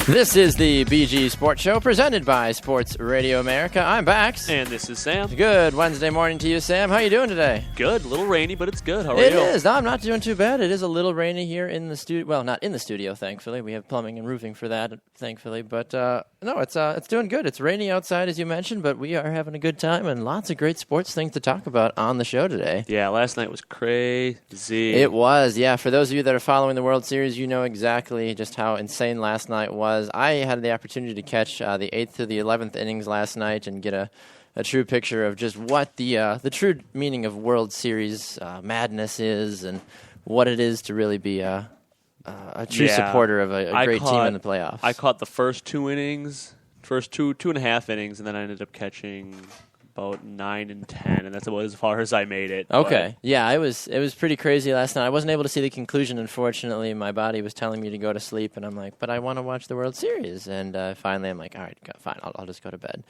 This is the BG Sports Show presented by Sports Radio America. I'm Bax. And this is Sam. Good Wednesday morning to you, Sam. How you doing today? Good. A little rainy, but it's good. How are you? It is. No, I'm not doing too bad. It is a little rainy here in the studio. Well, not in the studio, thankfully. We have plumbing and roofing for that, thankfully. But no, it's doing good. It's rainy outside, as you mentioned, but we are having a good time and lots of great sports things to talk about on the show today. Yeah, last night was crazy. It was, yeah. For those of you that are following the World Series, you know exactly just how insane last night was. I had the opportunity to catch the 8th to the 11th innings last night and get a true picture of just what the true meaning of World Series madness is and what it is to really be a true supporter of a great team in the playoffs. I caught the first two innings, first two and a half innings, and then I ended up catching about 9 and 10, and that's about as far as I made it. Okay. Yeah, it was pretty crazy last night. I wasn't able to see the conclusion, unfortunately. My body was telling me to go to sleep, and I'm like, but I want to watch the World Series. And finally, I'm like, all right, fine, I'll just go to bed.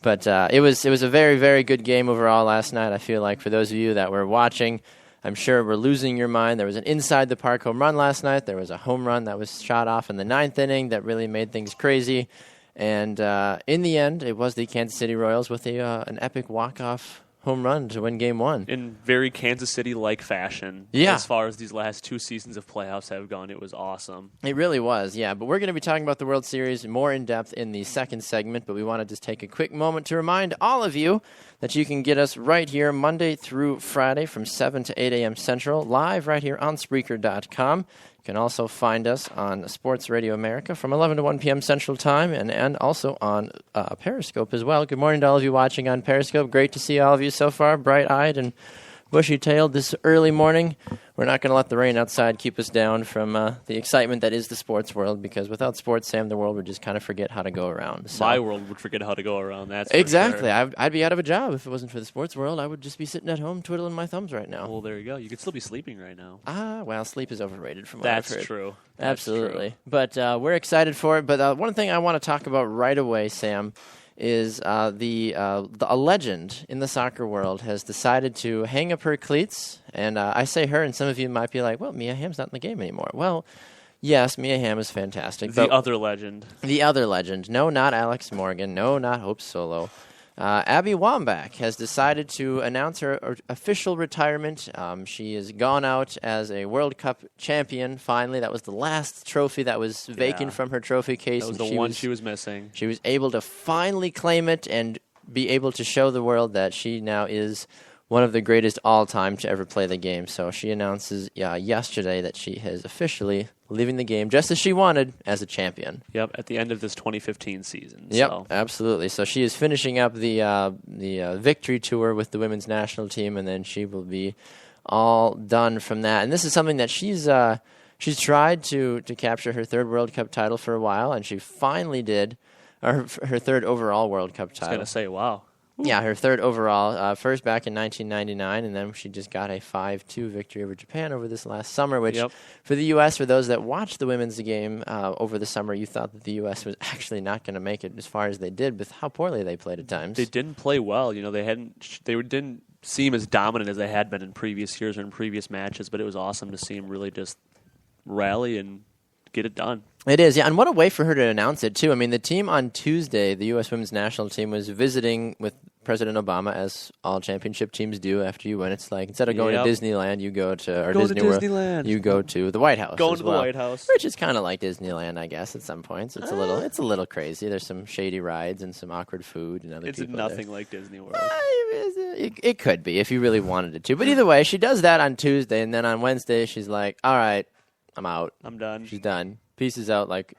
But it was a very, very good game overall last night. I feel like for those of you that were watching, I'm sure we're losing your mind. There was an inside-the-park home run last night. There was a home run that was shot off in the 9th inning that really made things crazy. And in the end, it was the Kansas City Royals with an epic walk-off home run to win Game 1. In very Kansas City-like fashion. Yeah. As far as these last two seasons of playoffs have gone, it was awesome. It really was, yeah. But we're going to be talking about the World Series more in depth in the second segment, but we want to just take a quick moment to remind all of you that you can get us right here Monday through Friday from 7 to 8 a.m. Central, live right here on Spreaker.com. You can also find us on Sports Radio America from 11 to 1 p.m. Central Time and also on Periscope as well. Good morning to all of you watching on Periscope. Great to see all of you so far, bright-eyed and bushy-tailed this early morning. We're not going to let the rain outside keep us down from the excitement that is the sports world, because without sports, Sam, the world would just kind of forget how to go around. So. My world would forget how to go around, that's exactly. for sure. I'd be out of a job if it wasn't for the sports world. I would just be sitting at home twiddling my thumbs right now. Well, there you go. You could still be sleeping right now. Well, sleep is overrated from what That's I've heard. true. Absolutely. That's But we're excited for it. But one thing I want to talk about right away, Sam, is a legend in the soccer world has decided to hang up her cleats. And I say her, and some of you might be like, well, Mia Hamm's not in the game anymore. Well, yes, Mia Hamm is fantastic. The other legend. The other legend. No, not Alex Morgan. No, not Hope Solo. Abby Wambach has decided to announce her official retirement. She has gone out as a World Cup champion, finally. That was the last trophy that was vacant from her trophy case. That was the one she was missing. She was able to finally claim it and be able to show the world that she now is one of the greatest all-time to ever play the game. So she announces yesterday that she is officially leaving the game just as she wanted, as a champion. Yep, at the end of this 2015 season. Yep, so. Absolutely. So she is finishing up the victory tour with the women's national team, and then she will be all done from that. And this is something that she's tried to capture her third World Cup title for a while, and she finally did, or her third overall World Cup title. I was going to say, wow. Yeah, her third overall, first back in 1999, and then she just got a 5-2 victory over Japan over this last summer, which for the U.S., for those that watched the women's game over the summer, you thought that the U.S. was actually not going to make it as far as they did with how poorly they played at times. They didn't play well. You know, they didn't seem as dominant as they had been in previous years or in previous matches, but it was awesome to see them really just rally and get it done. It is, yeah, and what a way for her to announce it, too. I mean, the team on Tuesday, the U.S. women's national team, was visiting with President Obama, as all championship teams do after you win. It's like, instead of going to Disneyland, you go to, Disney World, you go to the White House. Going to the White House. Which is kind of like Disneyland, I guess, at some points. It's a little crazy. There's some shady rides and some awkward food and other people. It's nothing like Disney World. It could be, if you really wanted it to. But either way, she does that on Tuesday, and then on Wednesday, she's like, all right, I'm out. I'm done. She's done. Pieces out like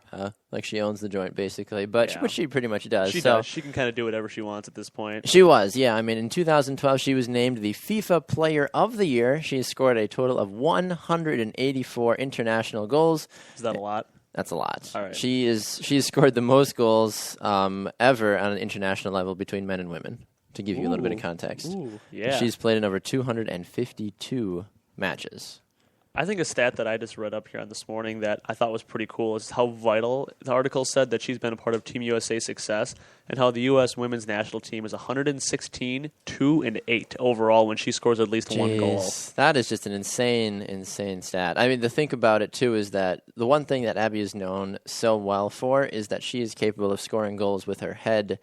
she owns the joint, basically. But which she pretty much does. She does. She can kind of do whatever she wants at this point. She was, yeah. I mean, in 2012, she was named the FIFA Player of the Year. She has scored a total of 184 international goals. Is that a lot? That's a lot. All right. She has scored the most goals ever on an international level between men and women, to give you a little bit of context. Yeah. She's played in over 252 matches. I think a stat that I just read up here on this morning that I thought was pretty cool is how vital the article said that she's been a part of Team USA's success and how the U.S. women's national team is 116, 2-8 overall when she scores at least one goal. That is just an insane stat. I mean, the thing about it, too, is that the one thing that Abby is known so well for is that she is capable of scoring goals with her head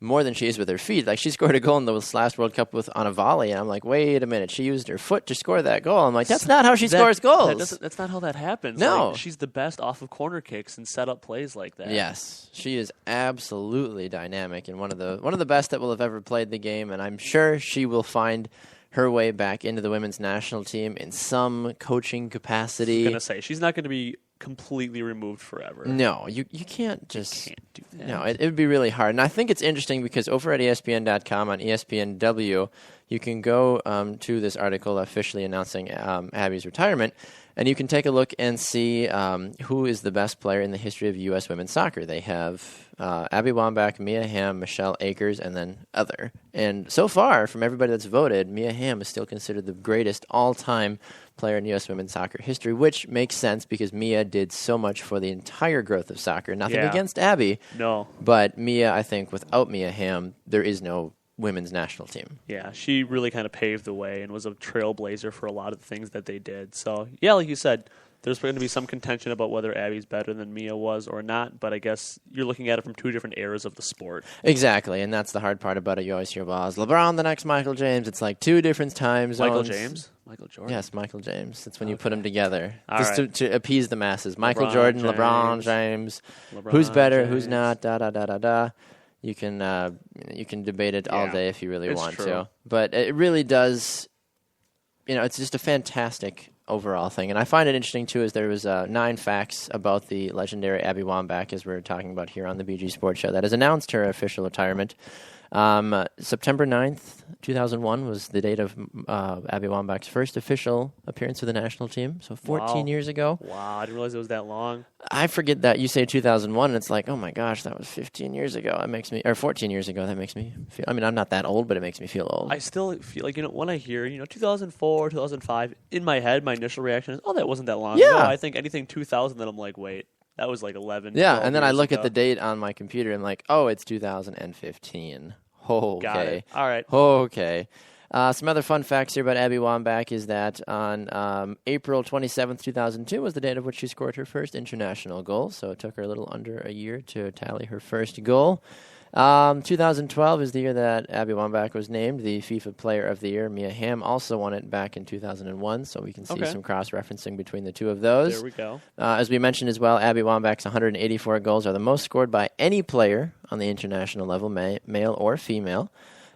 more than she is with her feet. Like, she scored a goal in the last World Cup on a volley, and I'm like, wait a minute, she used her foot to score that goal. I'm like, that's not how she scores goals. That's not how that happens. No. Like, she's the best off of corner kicks and set up plays like that. Yes, she is absolutely dynamic and one of the best that will have ever played the game, and I'm sure she will find her way back into the women's national team in some coaching capacity. I was going to say, she's not going to be completely removed forever. No, you can't just... You can't do that. No, it would be really hard. And I think it's interesting because over at ESPN.com on ESPNW, you can go to this article officially announcing Abby's retirement, and you can take a look and see who is the best player in the history of U.S. women's soccer. They have Abby Wambach, Mia Hamm, Michelle Akers, and then other. And so far, from everybody that's voted, Mia Hamm is still considered the greatest all-time player in U.S. women's soccer history, which makes sense because Mia did so much for the entire growth of soccer. Nothing against Abby. No. But Mia, I think, without Mia Hamm, there is no women's national team. Yeah, she really kind of paved the way and was a trailblazer for a lot of the things that they did. So, yeah, like you said, there's going to be some contention about whether Abby's better than Mia was or not, but I guess you're looking at it from two different eras of the sport. Exactly, and that's the hard part about it. You always hear, well, is LeBron the next Michael James? It's like two different time zones. Michael James? Michael Jordan? Yes, Michael James. That's when you put them together. All just right. to appease the masses. Michael LeBron Jordan, James. LeBron James. LeBron Who's better, James. who's not, da-da-da-da-da. You can debate it all Yeah, day if you really it's want true. to. But it really does, it's just a fantastic overall thing. And I find it interesting, too, is there was 9 facts about the legendary Abby Wambach, as we're talking about here on the BG Sports Show, that has announced her official retirement. September 9th, 2001 was the date of Abby Wambach's first official appearance with the national team, so 14 years ago. Wow, I didn't realize it was that long. I forget that you say 2001, and it's like, oh my gosh, that was 15 years ago. That makes me, or 14 years ago. That makes me feel. I mean, I'm not that old, but it makes me feel old. I still feel like, when I hear, 2004, 2005, in my head, my initial reaction is, oh, that wasn't that long ago. Yeah. I think anything 2000, then I'm like, wait, that was like 11. Yeah, 12 and then I years look ago. at the date on my computer and like, oh, it's 2015. Okay. Got it. All right. Okay. Some other fun facts here about Abby Wambach is that on April 27th, 2002 was the date of which she scored her first international goal, so it took her a little under a year to tally her first goal. 2012 is the year that Abby Wambach was named the FIFA Player of the Year. Mia Hamm also won it back in 2001, so we can see some cross-referencing between the two of those. There we go. As we mentioned as well, Abby Wambach's 184 goals are the most scored by any player on the international level, male or female.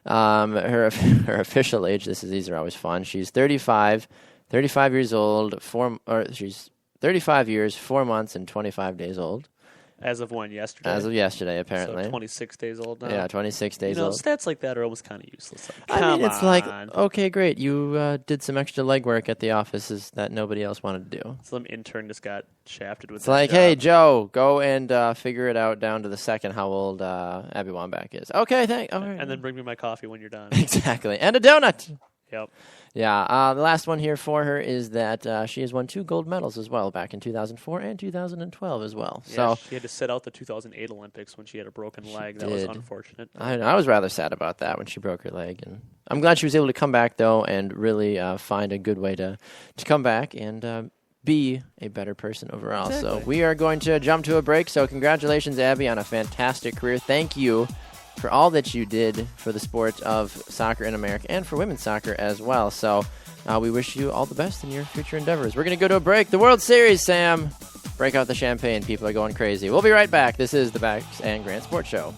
Her official age, these are always fun. She's 35 years old, she's 35 years, 4 months, and 25 days old. As of when? Yesterday? As of yesterday, apparently. So 26 days old now? Yeah, 26 days old. Stats like that are almost kind of useless. Like, I mean, it's like, on. okay, great. You did some extra legwork at the offices that nobody else wanted to do. Some intern just got shafted with It's that like, job. hey, Joe, go and figure it out down to the second how old Abby Wambach is. Okay, thanks. And then bring me my coffee when you're done. Exactly. And a donut. Yep. Yeah, the last one here for her is that she has won 2 gold medals as well, back in 2004 and 2012 as well. Yeah, So she had to sit out the 2008 Olympics when she had a broken leg. That was did. unfortunate. I was rather sad about that when she broke her leg, and I'm glad she was able to come back though and really find a good way to come back and be a better person overall. Exactly. So we are going to jump to a break. So congratulations, Abby, on a fantastic career. Thank you for all that you did for the sport of soccer in America and for women's soccer as well. So we wish you all the best in your future endeavors. We're going to go to a break. The World Series, Sam. Break out the champagne. People are going crazy. We'll be right back. This is the Bax and Grant Sports Show.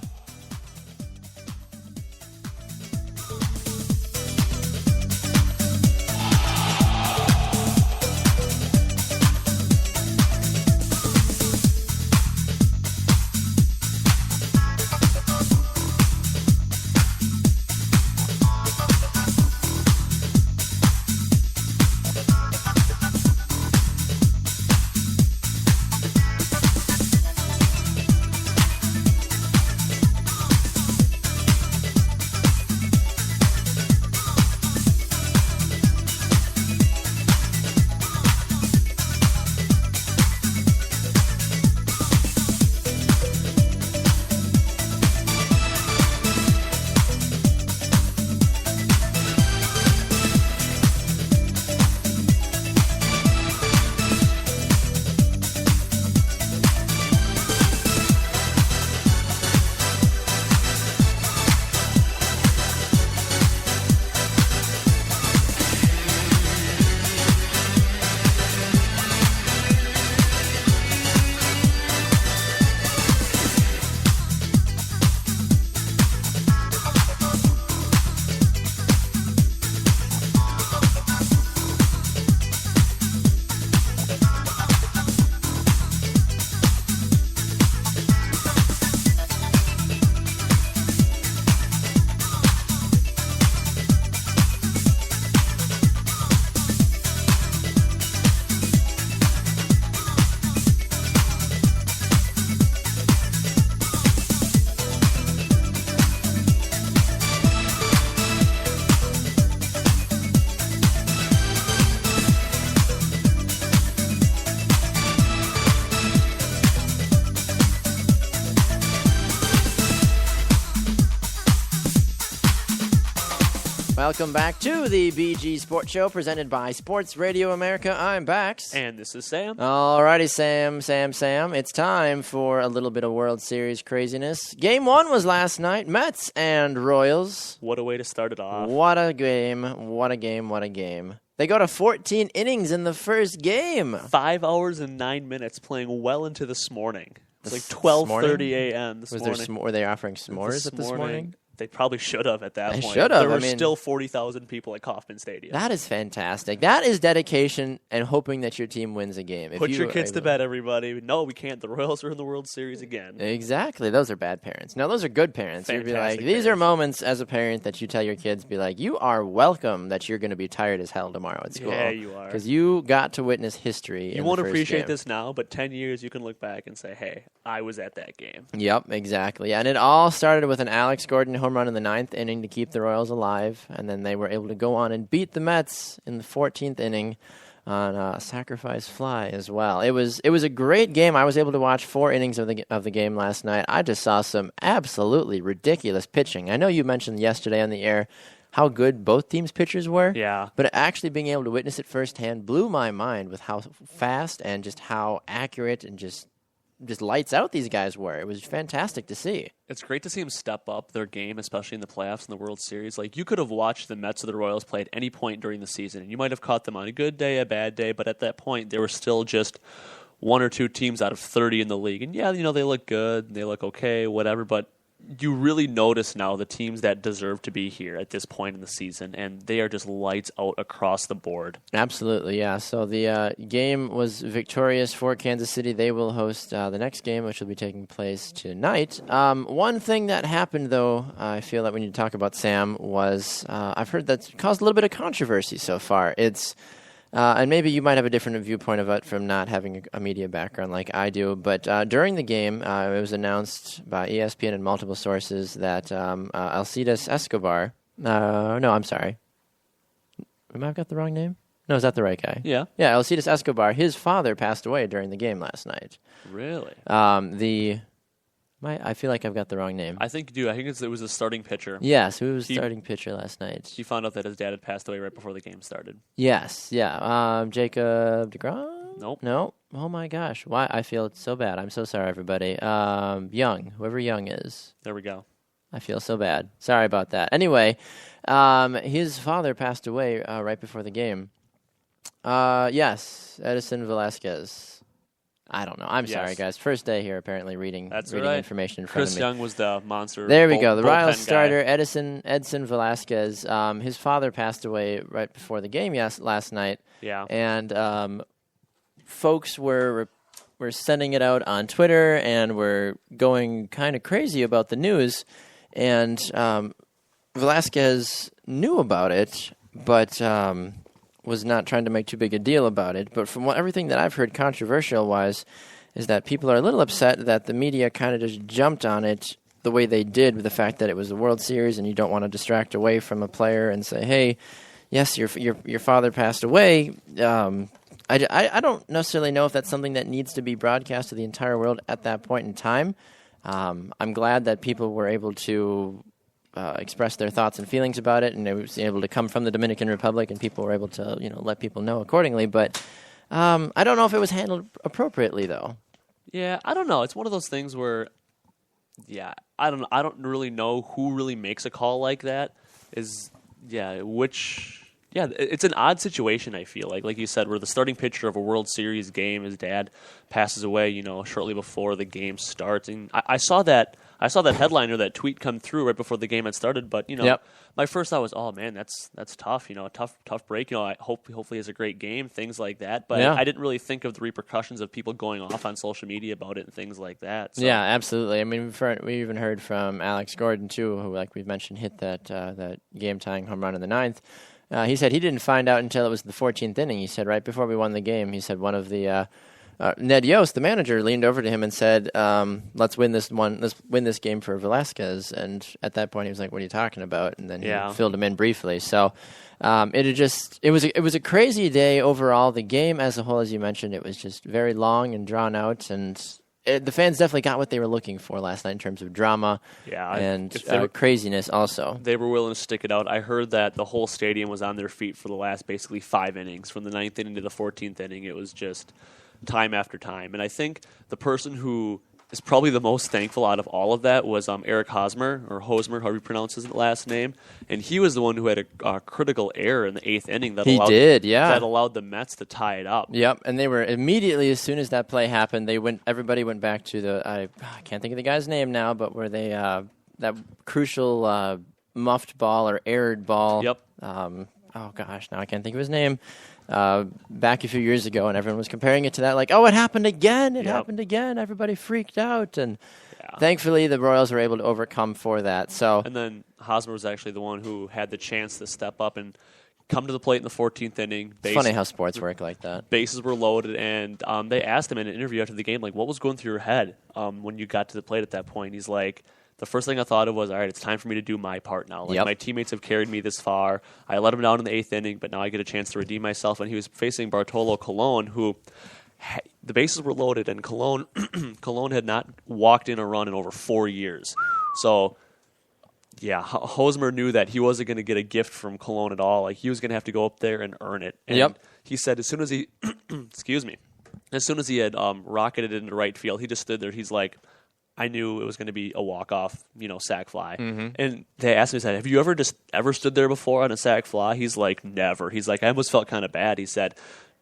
Welcome back to the BG Sports Show presented by Sports Radio America. I'm Bax. And this is Sam. Alrighty, Sam. It's time for a little bit of World Series craziness. Game 1 was last night. Mets and Royals. What a way to start it off. What a game. They go to 14 innings in the first game. 5 hours and 9 minutes playing well into this morning. It's like 12:30 a.m. this morning. Were they offering s'mores this morning? They probably should have at that point. They should have. There were still 40,000 people at Kauffman Stadium. That is fantastic. That is dedication and hoping that your team wins a game. Put your kids to bed, everybody. No, we can't. The Royals are in the World Series again. Exactly. Those are bad parents. Now, those are good parents. You'd be like, these are moments as a parent that you tell your kids, be like, you are welcome that you're going to be tired as hell tomorrow at school. Yeah, you are. Because you got to witness history. You won't appreciate this now, but 10 years you can look back and say, hey, I was at that game. Yep, exactly. And it all started with an Alex Gordon home run in the 9th inning to keep the Royals alive, and then they were able to go on and beat the Mets in the 14th inning on a sacrifice fly as well. It was a great game. I was able to watch 4 innings of the game last night. I just saw some absolutely ridiculous pitching. I know you mentioned yesterday on the air how good both teams' pitchers were. Yeah. But actually being able to witness it firsthand blew my mind with how fast and just how accurate and just lights out these guys were. It was fantastic to see. It's great to see them step up their game, especially in the playoffs and the World Series. Like, you could have watched the Mets or the Royals play at any point during the season, and you might have caught them on a good day, a bad day, but at that point, they were still just 1 or 2 teams out of 30 in the league. And yeah, they look good, they look okay, whatever, but you really notice now the teams that deserve to be here at this point in the season, and they are just lights out across the board. Absolutely, yeah. So the game was victorious for Kansas City. They will host the next game, which will be taking place tonight. One thing that happened, though, I feel that we need to talk about, Sam, was I've heard that's caused a little bit of controversy so far. It's and maybe you might have a different viewpoint of it from not having a media background like I do. But during the game, it was announced by ESPN and multiple sources that Alcides Escobar... no, I'm sorry. Am I got the wrong name? No, is that the right guy? Yeah. Yeah, Alcides Escobar, his father passed away during the game last night. Really? I feel like I've got the wrong name. I think you do. I think it was a starting pitcher. Yes, he was starting pitcher last night. He found out that his dad had passed away right before the game started. Yes, yeah. Jacob deGrom? Nope. No? Oh my gosh. Why? I feel so bad. I'm so sorry, everybody. Young. Whoever Young is. There we go. I feel so bad. Sorry about that. Anyway, his father passed away right before the game. Yes, Edison Velasquez. I don't know. I'm sorry, guys. First day here, apparently, reading information in front of me. Chris Young was the monster. There we go. The Royals starter, guy. Edson Velasquez. His father passed away right before the game last night. Yeah. And folks were sending it out on Twitter and were going kind of crazy about the news. And Velasquez knew about it, but was not trying to make too big a deal about it. But from everything that I've heard controversial-wise is that people are a little upset that the media kind of just jumped on it the way they did with the fact that it was the World Series and you don't want to distract away from a player and say, hey, yes, your father passed away. I don't necessarily know if that's something that needs to be broadcast to the entire world at that point in time. I'm glad that people were able to express their thoughts and feelings about it, and it was able to come from the Dominican Republic, and people were able to, let people know accordingly. But I don't know if it was handled appropriately, though. Yeah, I don't know. It's one of those things where, I don't really know who really makes a call like that. It's an odd situation, I feel like you said, where the starting pitcher of a World Series game, his dad passes away, shortly before the game starts. And I saw that headline or that tweet come through right before the game had started. But my first thought was, oh man, that's tough. Tough break. I hopefully it's a great game, things like that. But I didn't really think of the repercussions of people going off on social media about it and things like that. So. Yeah, absolutely. I mean, we even heard from Alex Gordon too, who, like we've mentioned, hit that game tying home run in the 9th. He said he didn't find out until it was the 14th inning. He said right before we won the game, he said one of the Ned Yost, the manager, leaned over to him and said, let's win this game for Velasquez. And at that point, he was like, what are you talking about? And then he filled him in briefly. So it was a crazy day overall. The game as a whole, as you mentioned, it was just very long and drawn out, and the fans definitely got what they were looking for last night in terms of drama and craziness also. They were willing to stick it out. I heard that the whole stadium was on their feet for the last basically 5 innings. From the 9th inning to the 14th inning, it was just time after time. And I think the person who is probably the most thankful out of all of that was Eric Hosmer, or Hosmer, however you pronounce his last name. And he was the one who had a critical error in the 8th inning that allowed the Mets to tie it up. Yep, and they were immediately, as soon as that play happened, everybody went back to I can't think of the guy's name now, but where they that crucial muffed ball or errored ball. Yep. Oh gosh, now I can't think of his name. Back a few years ago, and everyone was comparing it to that, like, oh, it happened again. It happened again. Everybody freaked out, and thankfully the Royals were able to overcome for that. So, and then Hosmer was actually the one who had the chance to step up and come to the plate in the 14th inning. It's funny how sports work like that. Bases were loaded, and they asked him in an interview after the game, like, what was going through your head when you got to the plate at that point? He's like, the first thing I thought of was, all right, it's time for me to do my part now. Like, my teammates have carried me this far. I let them down in the 8th inning, but now I get a chance to redeem myself. And he was facing Bartolo Colon, who the bases were loaded, and Colon had not walked in a run in over 4 years. So, yeah, Hosmer knew that he wasn't going to get a gift from Colon at all. Like, he was going to have to go up there and earn it. And he said as soon as he, as soon as he had rocketed into right field, he just stood there. He's like, I knew it was going to be a walk-off, sac fly. Mm-hmm. And they asked me, have you ever stood there before on a sac fly? He's like, never. He's like, I almost felt kind of bad. He said,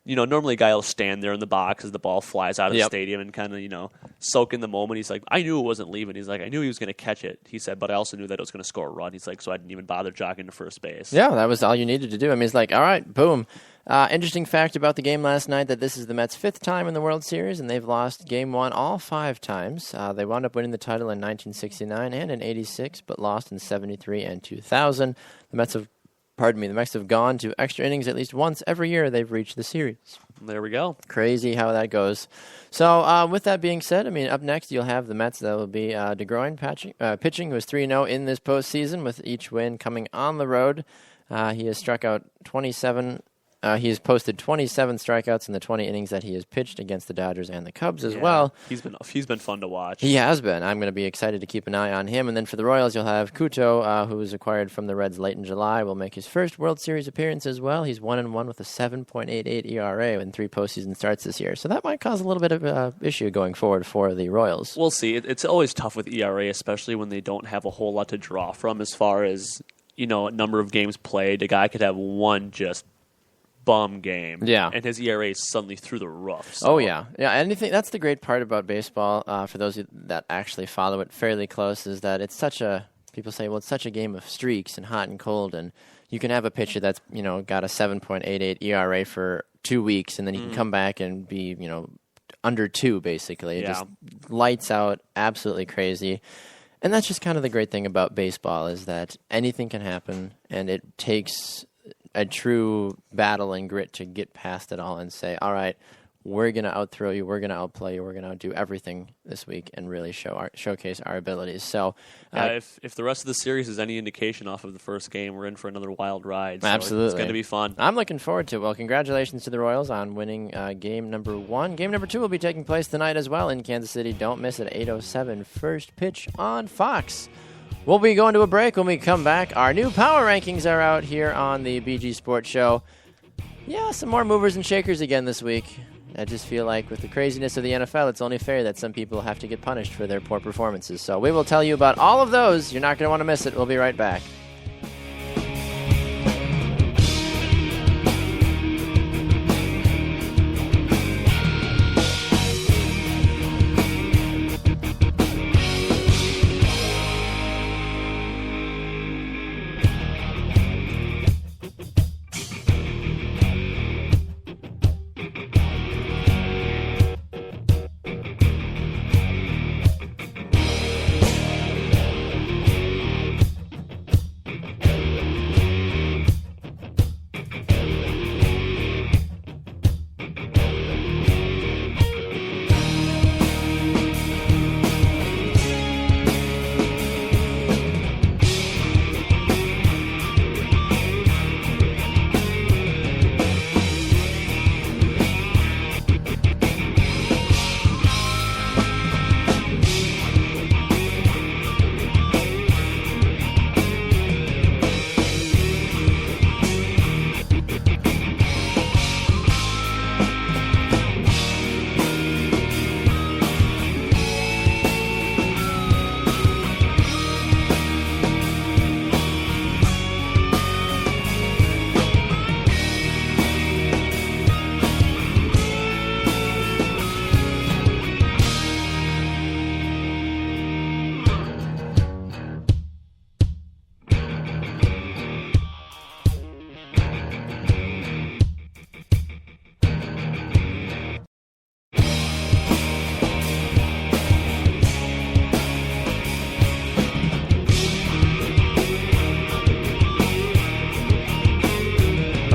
normally a guy will stand there in the box as the ball flies out of the stadium and kind of, soak in the moment. He's like, I knew it wasn't leaving. He's like, I knew he was going to catch it. He said, but I also knew that it was going to score a run. He's like, so I didn't even bother jogging to first base. Yeah, that was all you needed to do. I mean, it's like, all right, boom. Interesting fact about the game last night that this is the Mets' 5th time in the World Series, and they've lost Game 1 all 5 times. They wound up winning the title in 1969 and in 86, but lost in 73 and 2000. The Mets have gone to extra innings at least once every year they've reached the series. There we go. Crazy how that goes. So with that being said, I mean, up next you'll have the Mets. That will be DeGroin pitching, who is 3-0 in this postseason with each win coming on the road. He has struck out 27. He has posted 27 strikeouts in the 20 innings that he has pitched against the Dodgers and the Cubs as well. He's been fun to watch. He has been. I'm going to be excited to keep an eye on him. And then for the Royals, you'll have Couto, who was acquired from the Reds late in July, will make his first World Series appearance as well. He's 1-1 with a 7.88 ERA in 3 postseason starts this year. So that might cause a little bit of issue going forward for the Royals. We'll see. It's always tough with ERA, especially when they don't have a whole lot to draw from as far as, a number of games played. A guy could have one just bum game, and his ERA is suddenly through the roof. So. Oh yeah. That's the great part about baseball. For those that actually follow it fairly close, is that it's people say, well, it's such a game of streaks and hot and cold, and you can have a pitcher that's got a 7.88 ERA for 2 weeks, and then he can come back and be under 2 basically. It just lights out, absolutely crazy. And that's just kind of the great thing about baseball, is that anything can happen, and it takes a true battle and grit to get past it all and say, all right, we're going to outthrow you, we're going to outplay you, we're going to outdo everything this week and really showcase our abilities. So, if the rest of the series is any indication off of the first game, we're in for another wild ride. So absolutely. It's going to be fun. I'm looking forward to it. Well, congratulations to the Royals on winning game number 1. Game number 2 will be taking place tonight as well in Kansas City. Don't miss it, 8:07, first pitch on Fox. We'll be going to a break. When we come back, our new power rankings are out here on the BG Sports Show. Yeah, some more movers and shakers again this week. I just feel like with the craziness of the NFL, it's only fair that some people have to get punished for their poor performances. So we will tell you about all of those. You're not going to want to miss it. We'll be right back.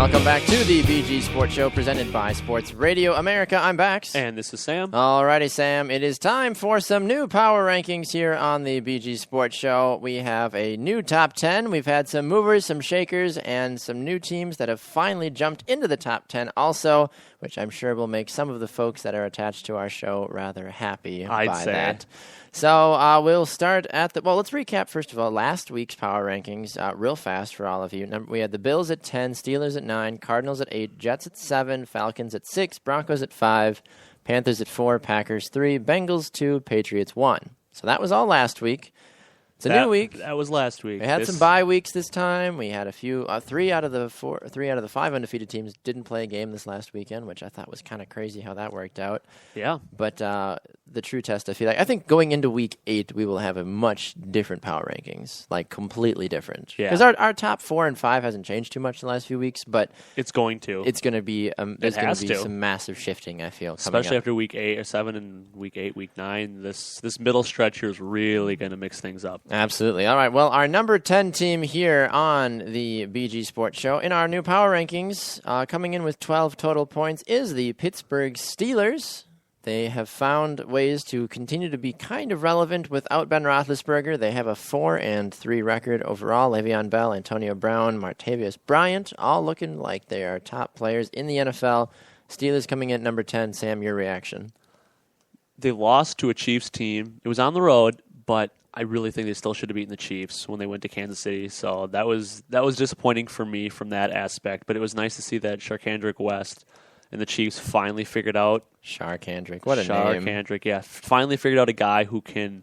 Welcome back to the BG Sports Show presented by Sports Radio America. I'm Bax. And this is Sam. Alrighty, Sam. It is time for some new power rankings here on the BG Sports Show. We have a new top 10. We've had some movers, some shakers, and some new teams that have finally jumped into the top 10 also, which I'm sure will make some of the folks that are attached to our show rather happy I'd by say. that. So we'll start at the... Well, let's recap, first of all, last week's power rankings real fast for all of you. We had the Bills at 10, Steelers at 9, Cardinals at 8, Jets at 7, Falcons at 6, Broncos at 5, Panthers at 4, Packers 3, Bengals 2, Patriots 1. So that was all last week. It's a new week. That was last week. We had some bye weeks this time. We had a few, three out of the 5 undefeated teams didn't play a game this last weekend, which I thought was kind of crazy how that worked out. Yeah. But the true test, I think going into week 8, we will have a much different power rankings, like completely different. Yeah. Because our top 4 and 5 hasn't changed too much in the last few weeks, but it's going to. It's going to be there's going to be some massive shifting, I feel, especially after week 8 or 7 and week 8, week 9. This middle stretch here is really going to mix things up. Absolutely. All right. Well, our number 10 team here on the BG Sports Show in our new power rankings, coming in with 12 total points, is the Pittsburgh Steelers. They have found ways to continue to be kind of relevant without Ben Roethlisberger. They have a 4-3 record overall. Le'Veon Bell, Antonio Brown, Martavius Bryant, all looking like they are top players in the NFL. Steelers coming in at number 10. Sam, your reaction? They lost to a Chiefs team. It was on the road, but I really think they still should have beaten the Chiefs when they went to Kansas City. So that was disappointing for me from that aspect. But it was nice to see that Charkandrick West and the Chiefs finally figured out Charkandrick. What a name. Charkandrick, yeah. Finally figured out a guy who can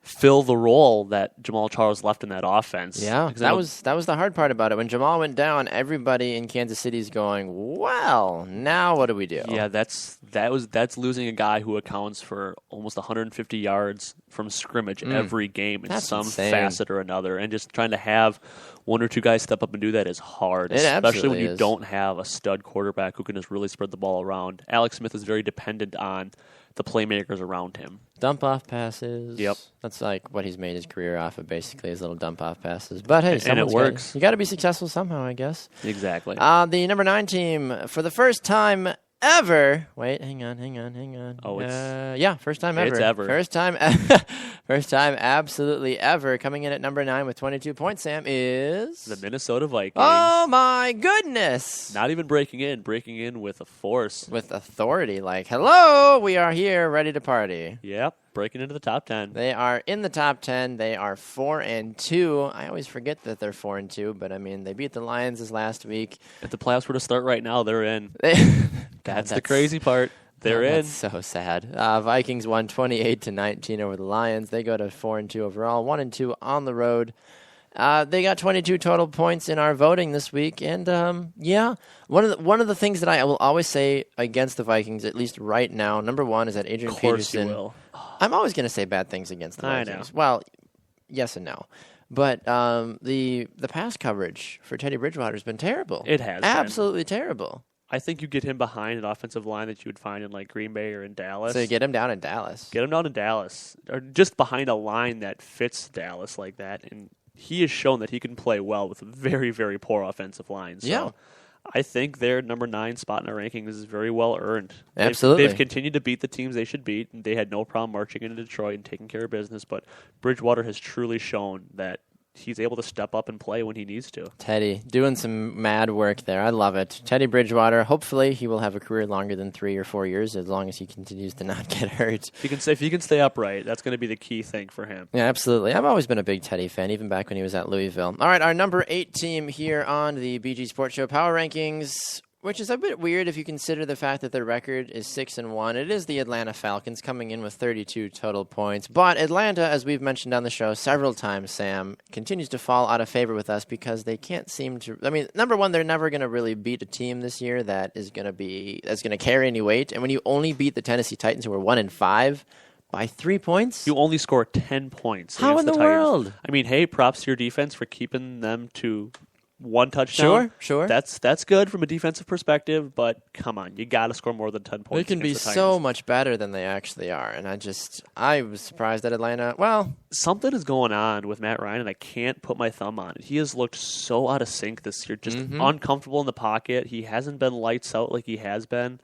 fill the role that Jamal Charles left in that offense. Yeah, that was the hard part about it. When Jamal went down, everybody in Kansas City is going, well, now what do we do? Yeah, that's losing a guy who accounts for almost 150 yards from scrimmage every game in some facet or another. And just trying to have one or two guys step up and do that is hard, especially when you don't have a stud quarterback who can just really spread the ball around. Alex Smith is very dependent on the playmakers around him. Dump-off passes. Yep. That's like what he's made his career off of, basically, his little dump-off passes. But, hey, and it works. You got to be successful somehow, I guess. Exactly. The number 9 team, for the first time ever. Wait, hang on. Oh, first time ever. It's ever. First time absolutely ever. Coming in at number 9 with 22 points, Sam, is... the Minnesota Vikings. Oh, my goodness. Not even breaking in with a force. With authority, like, hello, we are here, ready to party. Yep, breaking into the top 10. They are in the top 10. They are 4-2. I always forget that they're 4-2, but I mean, they beat the Lions this last week. If the playoffs were to start right now, they're in. That's the crazy part. They're in. That's so sad. Vikings won 28-19 over the Lions. They go to 4-2 overall, 1-2 on the road. They got 22 total points in our voting this week, and one of the things that I will always say against the Vikings, at least right now, number 1 is that Adrian Peterson. You will. I'm always going to say bad things against the Vikings. I know. Well, yes and no. But the pass coverage for Teddy Bridgewater has been terrible. It has absolutely terrible. I think you get him behind an offensive line that you would find in like Green Bay or in Dallas. So you get him down in Dallas. Get him down in Dallas, or just behind a line that fits Dallas like that. And he has shown that he can play well with a very, very poor offensive line. So yeah. I think their number 9 spot in our rankings is very well earned. Absolutely. They've continued to beat the teams they should beat, and they had no problem marching into Detroit and taking care of business. But Bridgewater has truly shown that he's able to step up and play when he needs to. Teddy doing some mad work there. I love it. Teddy Bridgewater, hopefully he will have a career longer than 3 or 4 years as long as he continues to not get hurt. If he can stay upright, that's going to be the key thing for him. Yeah, absolutely. I've always been a big Teddy fan, even back when he was at Louisville. All right, our number 8 team here on the BG Sports Show Power Rankings, which is a bit weird if you consider the fact that their record is 6-1. It is the Atlanta Falcons coming in with 32 total points. But Atlanta, as we've mentioned on the show several times, Sam, continues to fall out of favor with us because they can't seem to... I mean, number one, they're never going to really beat a team this year that's going to carry any weight. And when you only beat the Tennessee Titans, who were 1-5, by 3 points... You only score 10 points. How in the Titans. world? I mean, hey, props to your defense for keeping them to one touchdown. Sure. That's good from a defensive perspective, but come on, you got to score more than 10 points. They can be so much better than they actually are, and I was surprised at Atlanta. Well, something is going on with Matt Ryan, and I can't put my thumb on it. He has looked so out of sync this year, just uncomfortable in the pocket. He hasn't been lights out like he has been.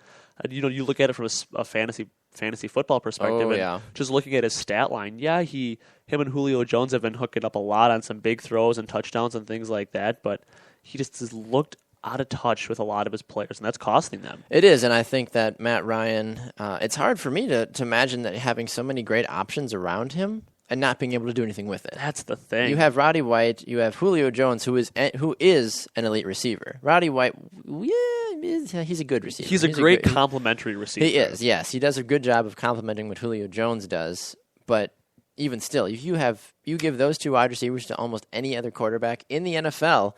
You look at it from a fantasy football perspective, and just looking at his stat line, him and Julio Jones have been hooking up a lot on some big throws and touchdowns and things like that, but he just has looked out of touch with a lot of his players, and that's costing them. It is, and I think that Matt Ryan, it's hard for me to imagine that having so many great options around him and not being able to do anything with it. That's the thing. You have Roddy White, you have Julio Jones, who is an elite receiver. Roddy White, he's a good receiver. He's a great complementary receiver. He is, yes. He does a good job of complementing what Julio Jones does, but even still, if you give those two wide receivers to almost any other quarterback in the NFL,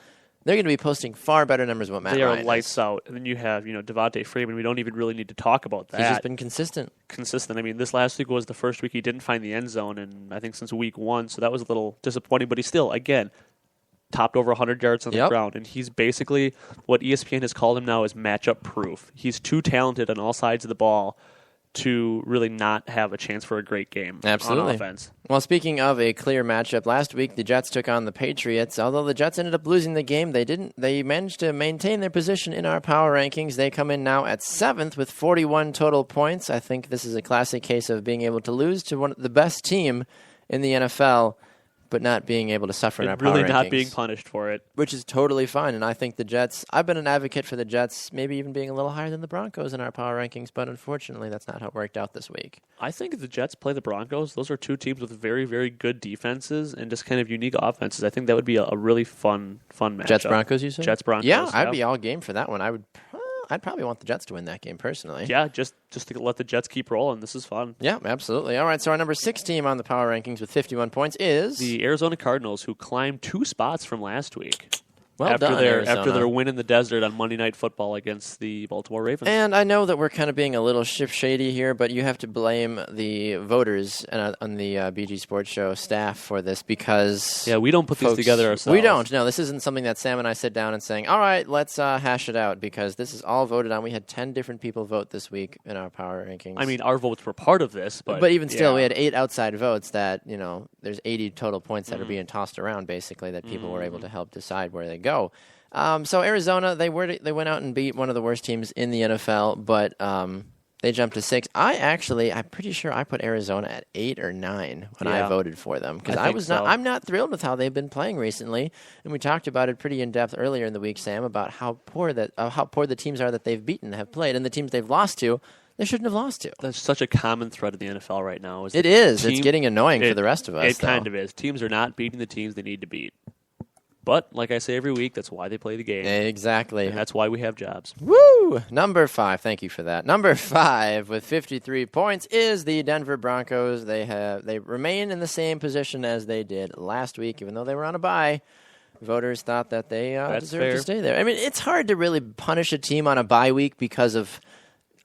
they're going to be posting far better numbers than what Matt Ryan is. They are lights out. And then you have, Devontae Freeman. We don't even really need to talk about that. He's just been consistent. I mean, this last week was the first week he didn't find the end zone, and I think since week 1, so that was a little disappointing. But he still, again, topped over 100 yards on the ground, and he's basically what ESPN has called him now is matchup proof. He's too talented on all sides of the ball to really not have a chance for a great game on offense. Well, speaking of a clear matchup, last week the Jets took on the Patriots. Although the Jets ended up losing the game, they managed to maintain their position in our power rankings. They come in now at 7th with 41 total points. I think this is a classic case of being able to lose to the best team in the NFL, but not being able to suffer in our power rankings. Really not being punished for it. Which is totally fine, and I think the Jets, I've been an advocate for the Jets maybe even being a little higher than the Broncos in our power rankings, but unfortunately that's not how it worked out this week. I think if the Jets play the Broncos, those are two teams with very, very good defenses and just kind of unique offenses. I think that would be a really fun matchup. Jets-Broncos, you said? Jets-Broncos. Yeah, I'd be all game for that one. I'd probably want the Jets to win that game personally. Yeah, just to let the Jets keep rolling. This is fun. Yeah, absolutely. All right, so our number 6 team on the power rankings with 51 points is the Arizona Cardinals, who climbed 2 spots from last week. Well done, Arizona. After their win in the desert on Monday Night Football against the Baltimore Ravens. And I know that we're kind of being a little shady here, but you have to blame the voters on the BG Sports Show staff for this because... Yeah, we don't put these together ourselves. We don't. No, this isn't something that Sam and I sit down and saying, all right, let's hash it out, because this is all voted on. We had 10 different people vote this week in our power rankings. I mean, our votes were part of this, but even still, we had 8 outside votes that, there's 80 total points that are being tossed around, basically, that people were able to help decide where they go. So Arizona, they went out and beat one of the worst teams in the NFL, but they jumped to 6. I'm pretty sure I put Arizona at 8 or 9 when I voted for them, because I'm not thrilled with how they've been playing recently, and we talked about it pretty in depth earlier in the week, Sam, about how poor the teams are that they've beaten have played, and the teams they've lost to. They shouldn't have lost to. That's such a common thread in the NFL right now. It is. It's getting annoying for the rest of us. It kind of is. Teams are not beating the teams they need to beat. But, like I say every week, that's why they play the game. Exactly. And that's why we have jobs. Woo! Number 5. Thank you for that. Number 5 with 53 points is the Denver Broncos. They remain in the same position as they did last week, even though they were on a bye. Voters thought that they deserved to stay there. I mean, it's hard to really punish a team on a bye week because of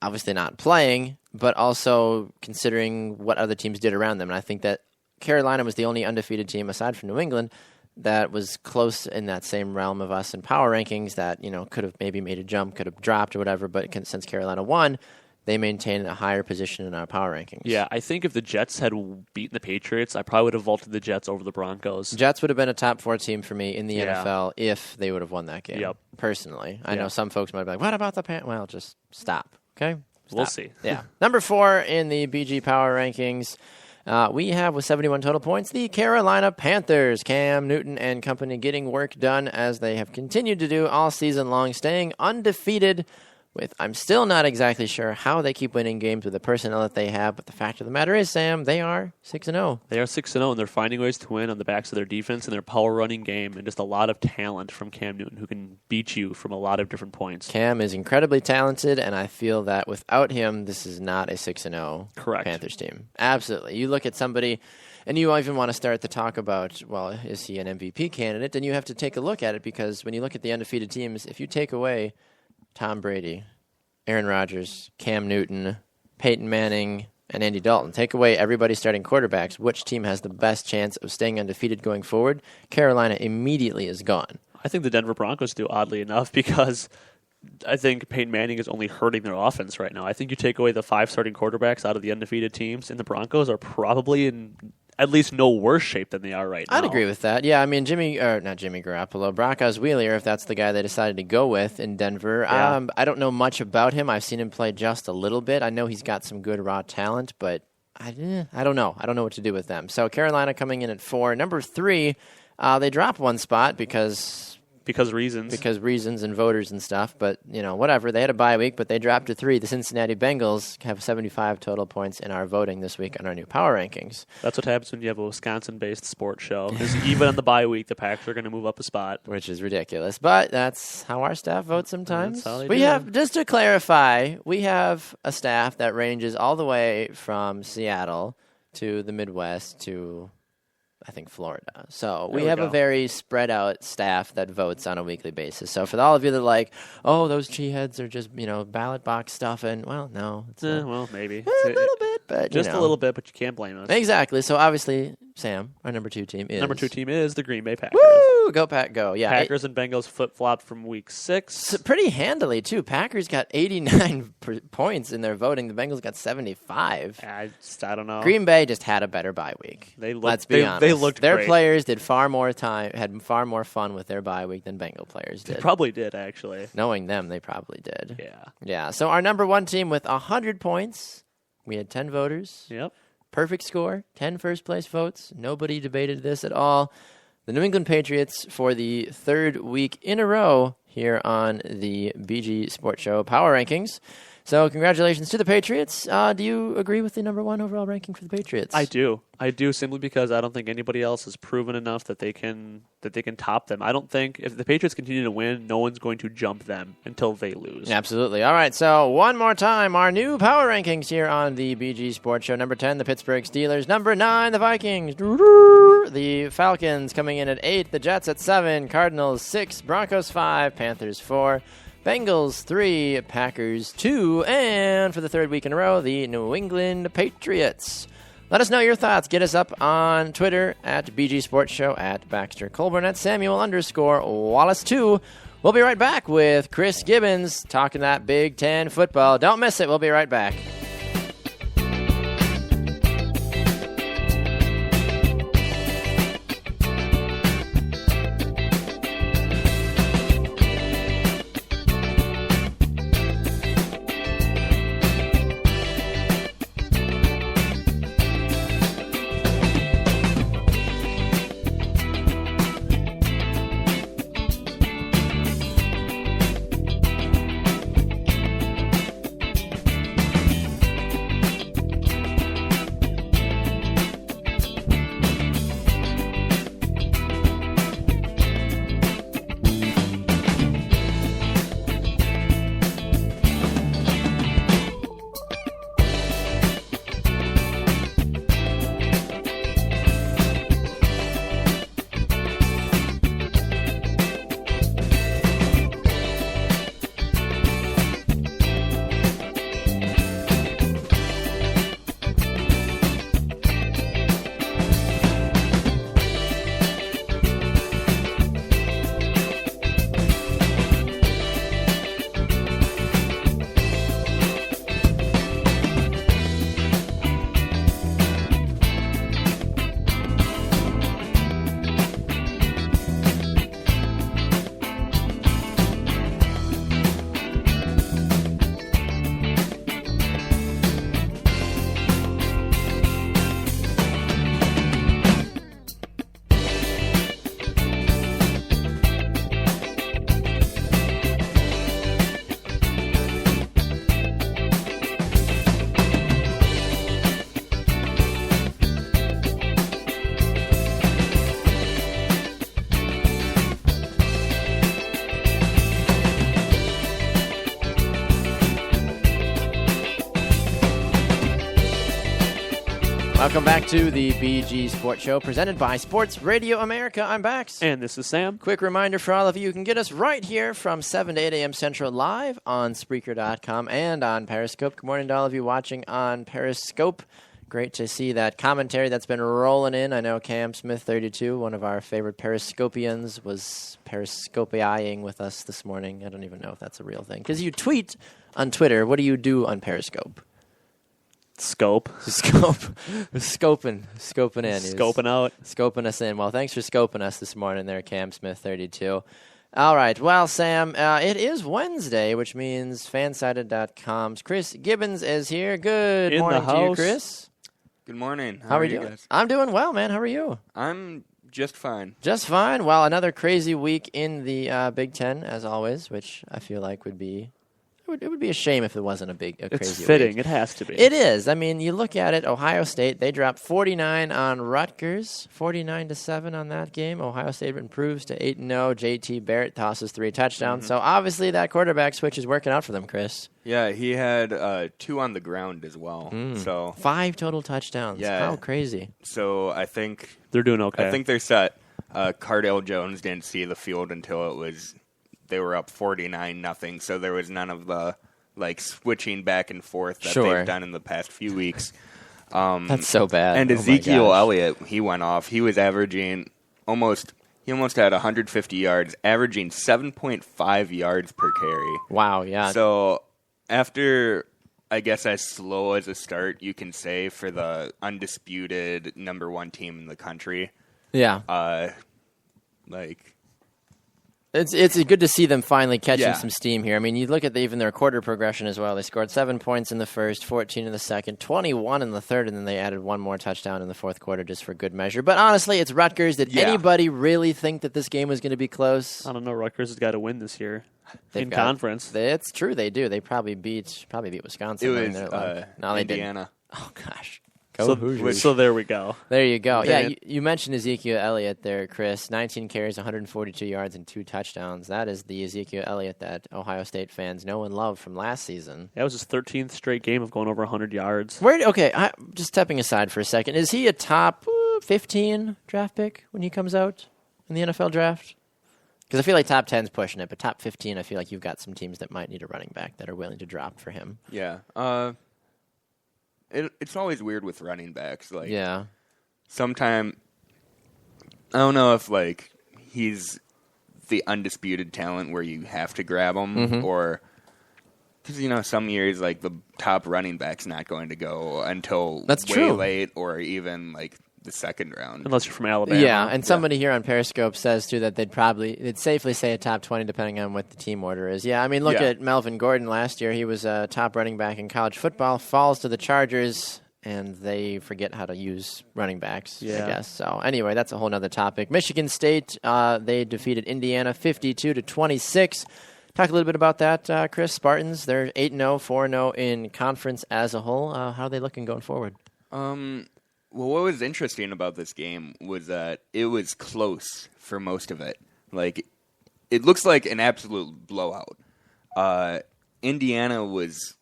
obviously not playing, but also considering what other teams did around them. And I think that Carolina was the only undefeated team, aside from New England, that was close in that same realm of us in power rankings that, could have maybe made a jump, could have dropped or whatever, but since Carolina won, they maintain a higher position in our power rankings. Yeah, I think if the Jets had beaten the Patriots, I probably would have vaulted the Jets over the Broncos. Jets would have been a top 4 team for me in the NFL if they would have won that game, personally. I know some folks might be like, what about the Panthers? Well, just stop, okay? Stop. We'll see. Yeah. Number 4 in the BG power rankings. We have, with 71 total points, the Carolina Panthers. Cam Newton and company getting work done as they have continued to do all season long, staying undefeated I'm still not exactly sure how they keep winning games with the personnel that they have, but the fact of the matter is, Sam, they are 6-0. They are 6-0, and they're finding ways to win on the backs of their defense and their power running game, and just a lot of talent from Cam Newton, who can beat you from a lot of different points. Cam is incredibly talented, and I feel that without him, this is not a 6-0 Panthers team. Absolutely. You look at somebody, and you even want to start to talk about, well, is he an MVP candidate? Then you have to take a look at it, because when you look at the undefeated teams, if you take away Tom Brady, Aaron Rodgers, Cam Newton, Peyton Manning, and Andy Dalton, take away everybody starting quarterbacks, which team has the best chance of staying undefeated going forward? Carolina immediately is gone. I think the Denver Broncos do, oddly enough, because I think Peyton Manning is only hurting their offense right now. I think you take away the 5 starting quarterbacks out of the undefeated teams, and the Broncos are probably in at least no worse shape than they are right now. I'd agree with that. Yeah, I mean, not Jimmy Garoppolo, Brock Osweiler, if that's the guy they decided to go with in Denver. Yeah. I don't know much about him. I've seen him play just a little bit. I know he's got some good raw talent, but I don't know. I don't know what to do with them. So Carolina coming in at 4. Number 3, they dropped one spot because reasons and voters and stuff, but whatever. They had a bye week, but they dropped to 3. The Cincinnati Bengals have 75 total points in our voting this week on our new power rankings. That's what happens when you have a Wisconsin-based sports show. Because even on the bye week, the Packers are going to move up a spot, which is ridiculous. But that's how our staff votes sometimes. That's how they we do. Have, just to clarify, we have a staff that ranges all the way from Seattle to the Midwest to, I think, Florida. So we have a very spread out staff that votes on a weekly basis. So for all of you that are like, oh, those cheeseheads are just, ballot box stuff, and well, no. It's well, maybe. A little bit, but just a little bit, but you can't blame us. Exactly. So obviously, Sam, our number 2 team is... Number 2 team is the Green Bay Packers. Woo! Go Pack, go. Yeah. Packers and Bengals flip-flopped from week 6. So pretty handily, too. Packers got 89 points in their voting. The Bengals got 75. I don't know. Green Bay just had a better bye week. Let's be honest. They looked Their great. players did far more had far more fun with their bye week than Bengal players did. They probably did, actually. Knowing them, they probably did. Yeah. Yeah. So our number 1 team with 100 points. We had 10 voters. Yep. Perfect score. 10 first-place votes. Nobody debated this at all. The New England Patriots for the 3rd week in a row here on the BG Sports Show Power Rankings. So congratulations to the Patriots. Do you agree with the number 1 overall ranking for the Patriots? I do. I do, simply because I don't think anybody else has proven enough that they can top them. I don't think if the Patriots continue to win, no one's going to jump them until they lose. Absolutely. All right, so one more time, our new power rankings here on the BG Sports Show. Number 10, the Pittsburgh Steelers. Number 9, the Vikings. The Falcons coming in at 8, the Jets at 7, Cardinals 6, Broncos 5, Panthers 4, Bengals 3, Packers 2, and for the 3rd week in a row, the New England Patriots. Let us know your thoughts. Get us up on Twitter at BG Sports Show, at Baxter Colburn, at Samuel_Wallace2. We'll be right back with Chris Gibbons talking that Big Ten football. Don't miss it. We'll be right back. Welcome back to the BG Sports Show, presented by Sports Radio America. I'm Bax. And this is Sam. Quick reminder for all of you can get us right here from 7 to 8 a.m. Central live on Spreaker.com and on Periscope. Good morning to all of you watching on Periscope. great to see that commentary that's been rolling in. I know Cam Smith 32, one of our favorite Periscopians, was Periscopiaing with us this morning. I don't even know if that's a real thing. Because you tweet on Twitter. What do you do on Periscope? Scope. Scoping in. Scoping out. Scoping us in. Well, thanks for scoping us this morning there, Cam Smith 32. All right. Well, Sam, it is Wednesday, which means fansided.com's Chris Gibbons is here. Good In morning the to you, house. Chris. Good morning. How are you doing? guys? I'm doing well, man. How are you? I'm just fine. Just fine. Well, another crazy week in the Big Ten, as always, which I feel like would be it would be a shame if it wasn't a crazy It's fitting. week. It has to be. It is. I mean, you look at it, Ohio State, they dropped 49 on Rutgers, 49-7 on that game. Ohio State improves to 8-0. JT Barrett tosses 3 touchdowns. So obviously that quarterback switch is working out for them, Chris. Yeah, he had 2 on the ground as well. So 5 total touchdowns. Yeah. How crazy. so I think They're doing okay. I think they're set. Cardale Jones didn't see the field until they were up 49-0. So there was none of the switching back and forth that Sure. they've done in the past few weeks. That's so bad. And Oh my Ezekiel gosh. Elliott, he went off. He was averaging almost had 150 yards, averaging 7.5 yards per carry. Wow, yeah. So after, I guess, as slow as a start you can say for the undisputed number 1 team in the country, yeah. It's good to see them finally catching Yeah. some steam here. I mean, you look at even their quarter progression as well. They scored 7 points in the first, 14 in the second, 21 in the third, and then they added one more touchdown in the fourth quarter just for good measure. But honestly, it's Rutgers. Did Yeah. anybody really think that this game was going to be close? I don't know. Rutgers has got to win this year They've in got- conference. It's true, they do. They probably beat Wisconsin. it right? was No, they didn't. Indiana. Oh gosh. Go Hoosiers. So there we go. There you go. Yeah, Man. you mentioned Ezekiel Elliott there, Chris. 19 carries, 142 yards, and 2 touchdowns. That is the Ezekiel Elliott that Ohio State fans know and love from last season. That was his 13th straight game of going over 100 yards. Just stepping aside for a second, is he a top 15 draft pick when he comes out in the NFL draft? Because I feel like top 10's pushing it, but top 15, I feel like you've got some teams that might need a running back that are willing to drop for him. Yeah. It's always weird with running backs. Yeah. Sometime, I don't know if he's the undisputed talent where you have to grab him, or because some years the top running back's not going to go until That's way true. late, or even the second round. Unless you're from Alabama. Yeah, and somebody here on Periscope says, too, that they'd safely say a top 20 depending on what the team order is. Yeah, I mean, look Yeah. at Melvin Gordon last year. He was a top running back in college football, falls to the Chargers, and they forget how to use running backs, I Yeah. guess. So anyway, that's a whole other topic. Michigan State, they defeated Indiana 52-26. Talk a little bit about that, Chris. Spartans, they're 8-0, 4-0 in conference as a whole. How are they looking going forward? Well, what was interesting about this game was that it was close for most of it. It looks like an absolute blowout. Indiana was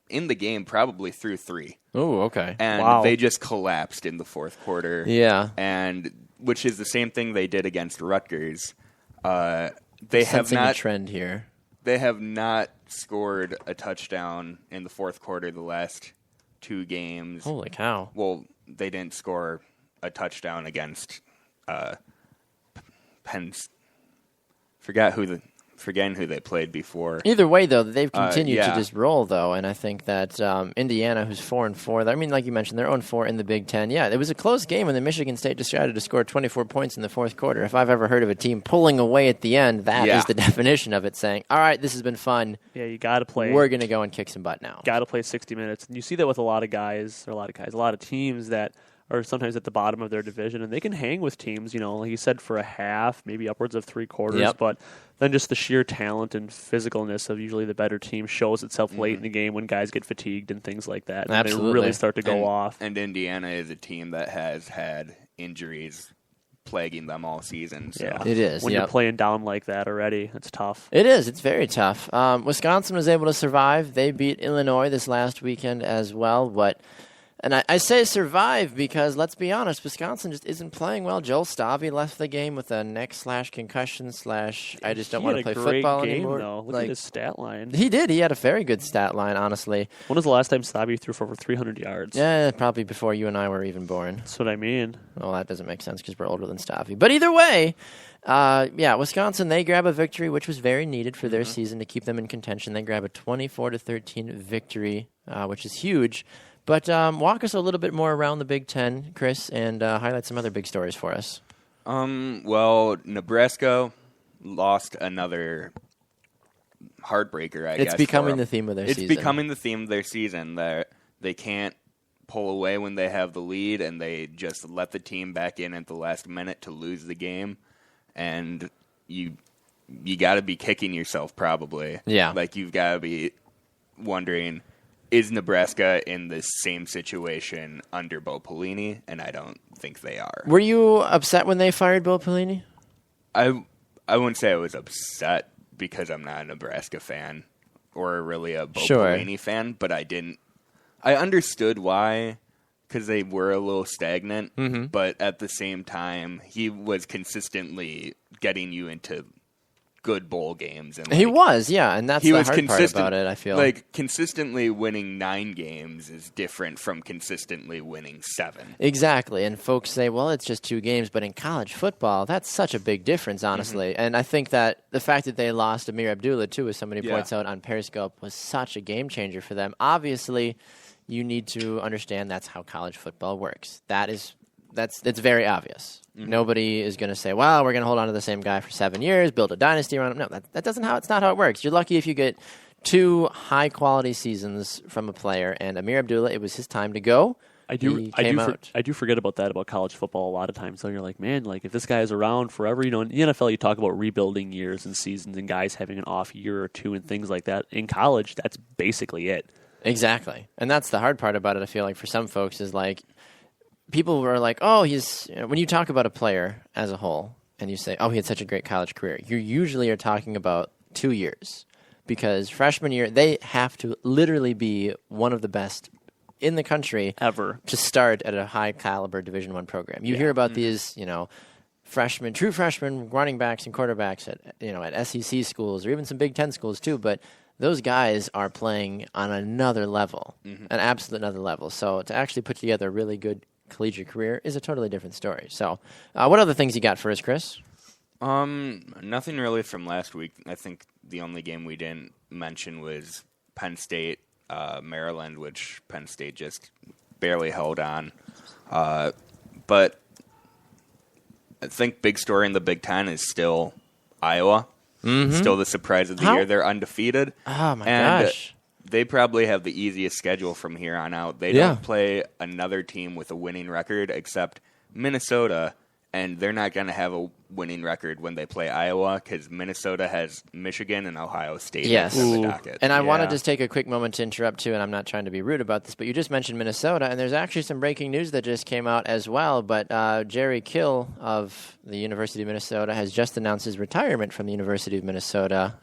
in the game probably through 3. Oh, okay. And Wow. they just collapsed in the fourth quarter. Yeah. And which is the same thing they did against Rutgers. They have Sensing a not trend here. They have not scored a touchdown in the fourth quarter the last 2 games. Holy cow. Well, they didn't score a touchdown against Penn. Forgetting who they played before. Either way, though, they've continued to yeah. just roll, though, and I think that Indiana, who's 4-4, I mean, like you mentioned, they're 0-4 in the Big Ten. Yeah, it was a close game, and then Michigan State decided to score 24 points in the fourth quarter. If I've ever heard of a team pulling away at the end, that Yeah. is the definition of it, saying, all right, this has been fun. Yeah, you got to play. We're going to go and kick some butt now. Got to play 60 minutes. And you see that with a lot of teams that are sometimes at the bottom of their division, and they can hang with teams, like you said, for a half, maybe upwards of 3/4. Yep. But then just the sheer talent and physicalness of usually the better team shows itself late in the game when guys get fatigued and things like that. And Absolutely. they really start to go off. And Indiana is a team that has had injuries plaguing them all season. So. Yeah. It is, When yep. you're playing down like that already, it's tough. It is. It's very tough. Wisconsin was able to survive. They beat Illinois this last weekend as well, but And I say survive because, let's be honest, Wisconsin just isn't playing well. Joel Stavy left the game with a neck/concussion/ I just don't want to play football anymore. Though. Look at his stat line. He did. He had a very good stat line, honestly. When was the last time Stavy threw for over 300 yards? Yeah, probably before you and I were even born. That's what I mean. Well, that doesn't make sense because we're older than Stavy. But either way, Wisconsin, they grab a victory, which was very needed for their season to keep them in contention. They grab a 24-13 victory, which is huge. But walk us a little bit more around the Big Ten, Chris, and highlight some other big stories for us. Well, Nebraska lost another heartbreaker, I guess. It's becoming the theme of their season. It's becoming the theme of their season. They can't pull away when they have the lead, and they just let the team back in at the last minute to lose the game. And you got to be kicking yourself, probably. Yeah. Like, you've got to be wondering, is Nebraska in the same situation under Bo Pelini? And I don't think they are. Were you upset when they fired Bo Pelini? I wouldn't say I was upset because I'm not a Nebraska fan or really a Bo Pelini fan, but I understood why, because they were a little stagnant, but at the same time, he was consistently getting you into good bowl games. And he was, yeah, and that's the hard part about it, I feel. Like, consistently winning 9 games is different from consistently winning 7. Exactly, and folks say, well, it's just 2 games, but in college football, that's such a big difference, honestly. And I think that the fact that they lost Amir Abdullah, too, as somebody points out on Periscope, was such a game changer for them. Obviously, you need to understand that's how college football works. It's very obvious. Nobody is going to say, well, we're going to hold on to the same guy for 7 years, build a dynasty around him. No, it's not how it works. You're lucky if you get 2 high-quality seasons from a player, and Amir Abdullah, it was his time to go. I do forget about that about college football a lot of times. So you're like, man, like if this guy is around forever, in the NFL you talk about rebuilding years and seasons and guys having an off year or 2 and things like that. In college, that's basically it. Exactly. And that's the hard part about it, I feel like, for some folks, is like, people were like, oh, when you talk about a player as a whole and you say, oh, he had such a great college career, you usually are talking about 2 years, because freshman year, they have to literally be one of the best in the country ever to start at a high caliber Division I program. You hear about these, true freshmen running backs and quarterbacks at SEC schools or even some Big Ten schools too, but those guys are playing on another level, an absolute another level. So to actually put together a really good collegiate career is a totally different story. So what other things you got for us, Chris? Nothing really from last week. I think the only game we didn't mention was Penn State, Maryland, which Penn State just barely held on. But I think big story in the Big Ten is still Iowa. Still the surprise of the year. They're undefeated. Oh, my gosh. They probably have the easiest schedule from here on out. They don't play another team with a winning record except Minnesota, and they're not going to have a winning record when they play Iowa because Minnesota has Michigan and Ohio State on the docket. And I want to just take a quick moment to interrupt, too, and I'm not trying to be rude about this, but you just mentioned Minnesota, and there's actually some breaking news that just came out as well, but Jerry Kill of the University of Minnesota has just announced his retirement from the University of Minnesota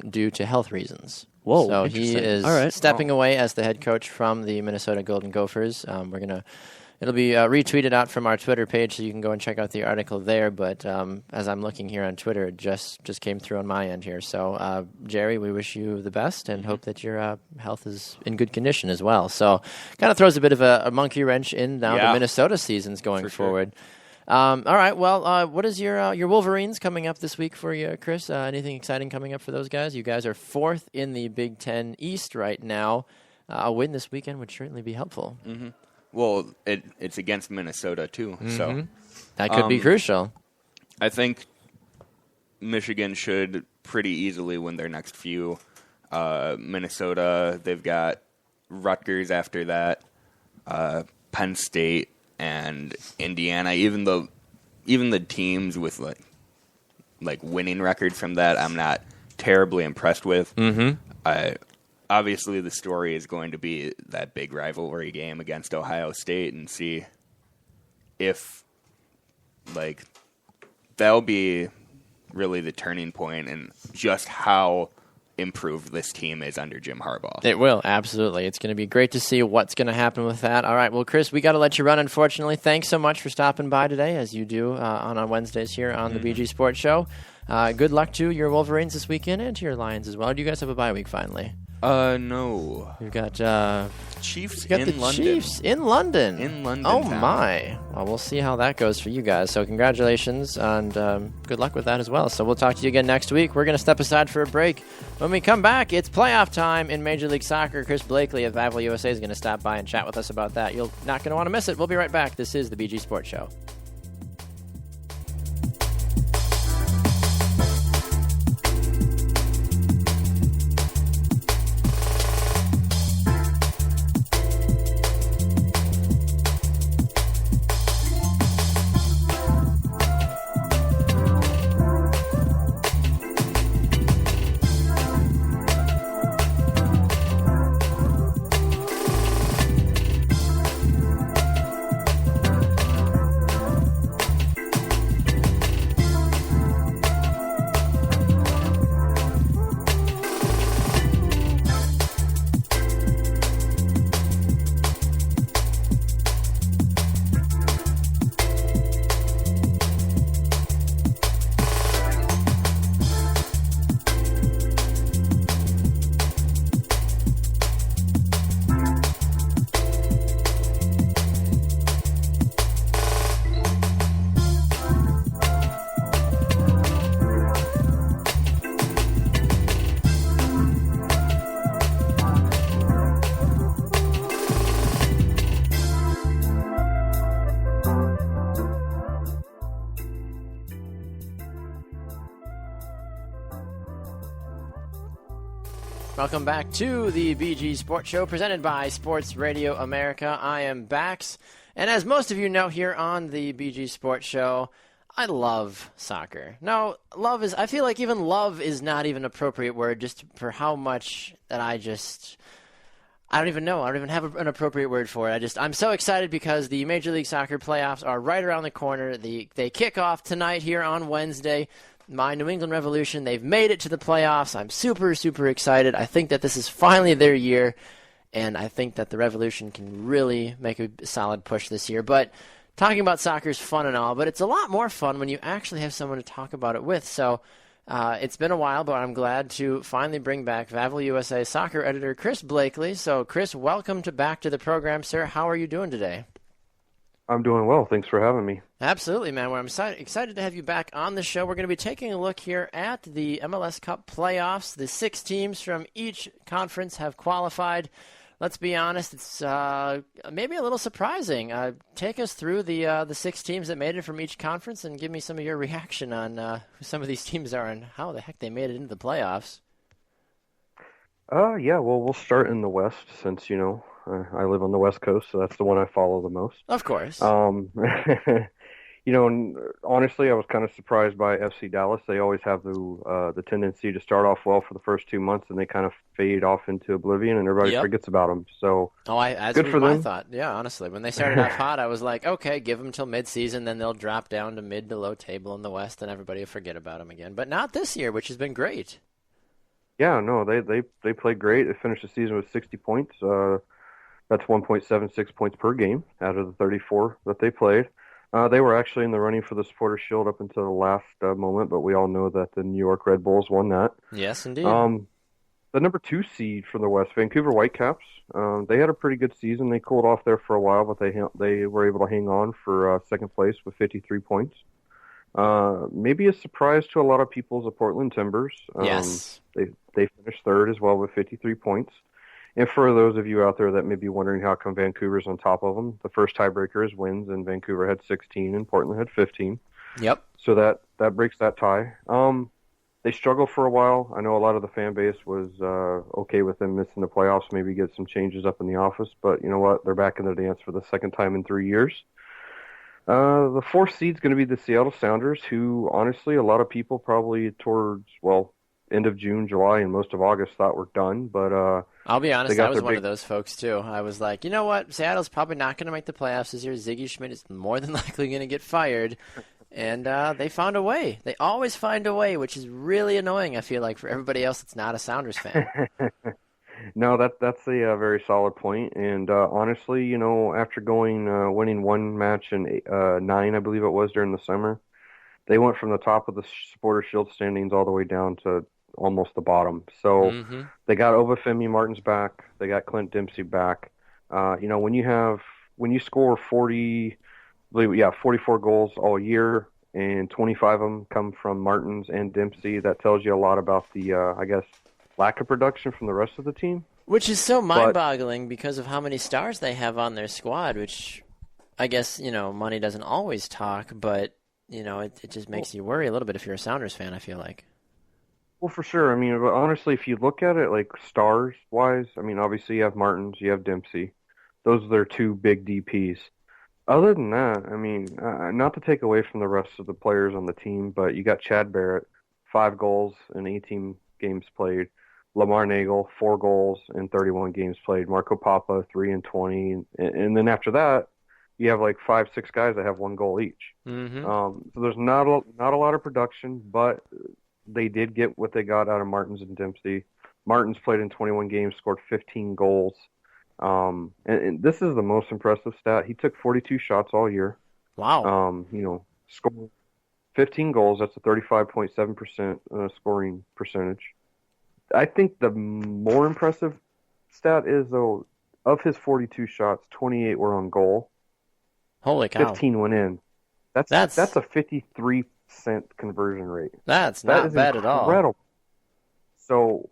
due to health reasons. Whoa, so he is stepping away as the head coach from the Minnesota Golden Gophers. It'll be retweeted out from our Twitter page, so you can go and check out the article there. But as I'm looking here on Twitter, it just came through on my end here. So, Jerry, we wish you the best and hope that your health is in good condition as well. So, kind of throws a bit of a monkey wrench in now the Minnesota season's going forward. All right. Well, what is your Wolverines coming up this week for you, Chris? Anything exciting coming up for those guys? You guys are 4th in the Big Ten East right now. A win this weekend would certainly be helpful. Well, it's against Minnesota, too. So that could be crucial. I think Michigan should pretty easily win their next few. Minnesota, they've got Rutgers after that, Penn State, and Indiana. Even the teams with like winning records from that, I'm not terribly impressed with. Obviously, the story is going to be that big rivalry game against Ohio State and see if, that'll be really the turning point and just how improved this team is under Jim Harbaugh. It will, absolutely. It's going to be great to see what's going to happen with that. All right, well, Chris, we got to let you run, unfortunately. Thanks so much for stopping by today, as you do on Wednesdays here on the BG Sports Show. Good luck to your Wolverines this weekend and to your Lions as well. Do you guys have a bye week finally? No. You've got Chiefs the in London. Chiefs in London. In London. Oh, town. my. Well, we'll see how that goes for you guys. So congratulations and good luck with that as well. So we'll talk to you again next week. We're going to step aside for a break. When we come back, it's playoff time in Major League Soccer. Chris Blakely of Vavel USA is going to stop by and chat with us about that. You're not going to want to miss it. We'll be right back. This is the BG Sports Show. Welcome back to the BG Sports Show presented by Sports Radio America. I am Bax, and as most of you know here on the BG Sports Show, I love soccer. No, I feel like even love is not even an appropriate word just for how much that I don't even know. I don't even have an appropriate word for it. I'm so excited because the Major League Soccer playoffs are right around the corner. They kick off tonight here on Wednesday. My New England Revolution, they've made it to the playoffs. I'm super, super excited. I think that this is finally their year, and I think that the Revolution can really make a solid push this year. But talking about soccer is fun and all, but it's a lot more fun when you actually have someone to talk about it with. So it's been a while, but I'm glad to finally bring back Vavel USA soccer editor Chris Blakely. So, Chris, welcome back to the program, sir. How are you doing today? I'm doing well. Thanks for having me. Absolutely, man. Well, I'm excited to have you back on the show. We're going to be taking a look here at the MLS Cup playoffs. The 6 teams from each conference have qualified. Let's be honest, it's maybe a little surprising. Take us through the 6 teams that made it from each conference and give me some of your reaction on who some of these teams are and how the heck they made it into the playoffs. Yeah, well, we'll start in the West since, I live on the West Coast, so that's the one I follow the most. Of course. And honestly, I was kind of surprised by FC Dallas. They always have the tendency to start off well for the first 2 months, and they kind of fade off into oblivion, and everybody forgets about them. So, good for them. I thought. Yeah, honestly, when they started off hot, I was like, okay, give them till mid-season, then they'll drop down to mid to low table in the West, and everybody will forget about them again. But not this year, which has been great. Yeah, no, they played great. They finished the season with 60 points. That's 1.76 points per game out of the 34 that they played. They were actually in the running for the Supporters' Shield up until the last moment, but we all know that the New York Red Bulls won that. Yes, indeed. The number 2 seed from the West, Vancouver Whitecaps, they had a pretty good season. They cooled off there for a while, but they were able to hang on for second place with 53 points. Maybe a surprise to a lot of people is the Portland Timbers. Yes. They finished third as well with 53 points. And for those of you out there that may be wondering how come Vancouver's on top of them, the first tiebreaker is wins, and Vancouver had 16 and Portland had 15. Yep. So that breaks that tie. They struggled for a while. I know a lot of the fan base was okay with them missing the playoffs, maybe get some changes up in the office, but you know what? They're back in the dance for the second time in 3 years. The 4th seed's going to be the Seattle Sounders, who honestly a lot of people probably towards, end of June, July, and most of August thought were done, but I'll be honest, I was one of those folks too. I was like, you know what, Seattle's probably not going to make the playoffs this year. Ziggy Schmidt is more than likely going to get fired, And they found a way. They always find a way, which is really annoying, I feel like, for everybody else that's not a Sounders fan. No, that's a very solid point. And honestly, after winning one match in 9, I believe it was during the summer, they went from the top of the Supporter Shield standings all the way down to almost the bottom. So they got Obafemi Martins back. They got Clint Dempsey back. When you score 44 goals all year, and 25 of them come from Martins and Dempsey, that tells you a lot about the, lack of production from the rest of the team. Which is so mind-boggling because of how many stars they have on their squad, which I guess, money doesn't always talk, but, it just makes you worry a little bit if you're a Sounders fan, I feel like. Well, for sure. I mean, but honestly, if you look at it like stars-wise, I mean, obviously you have Martins, you have Dempsey. Those are their two big DPs. Other than that, I mean, not to take away from the rest of the players on the team, but you got Chad Barrett, 5 goals in 18 games played. Lamar Nagel, 4 goals in 31 games played. Marco Papa, 3 in 20. And then after that, you have like 5, 6 guys that have 1 goal each. So there's not a lot of production, but they did get what they got out of Martins and Dempsey. Martins played in 21 games, scored 15 goals. And this is the most impressive stat. He took 42 shots all year. Wow. Scored 15 goals. That's a 35.7% scoring percentage. I think the more impressive stat is, though, of his 42 shots, 28 were on goal. Holy cow. 15 went in. That's a 53% conversion rate. That's not bad at all. Incredible. So,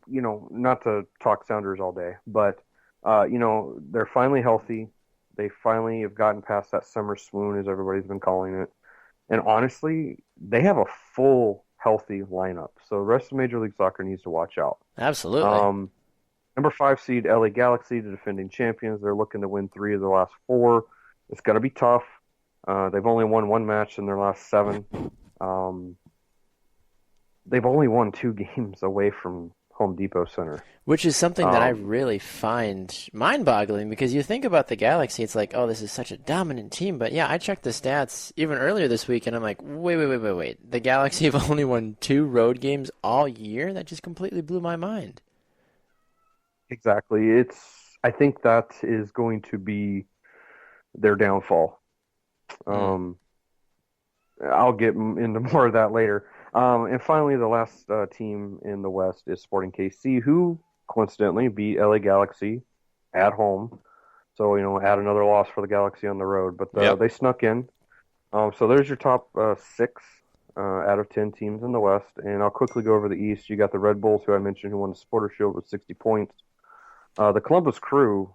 not to talk Sounders all day, but, they're finally healthy. They finally have gotten past that summer swoon, as everybody's been calling it. And honestly, they have a full, healthy lineup. So the rest of Major League Soccer needs to watch out. Absolutely. Number 5 seed, LA Galaxy, the defending champions. They're looking to win 3 of the last 4. It's going to be tough. They've only won 1 match in their last 7. They've only won 2 games away from Home Depot Center. Which is something that I really find mind-boggling, because you think about the Galaxy, it's like, oh, this is such a dominant team. But yeah, I checked the stats even earlier this week, and I'm like, wait. The Galaxy have only won 2 road games all year? That just completely blew my mind. Exactly. I think that is going to be their downfall. I'll get into more of that later. And finally, the last team in the West is Sporting KC, who coincidentally beat LA Galaxy at home. So, add another loss for the Galaxy on the road. But they snuck in. So there's your top 6 out of 10 teams in the West. And I'll quickly go over the East. You got the Red Bulls, who I mentioned, who won the Supporter Shield with 60 points. The Columbus Crew,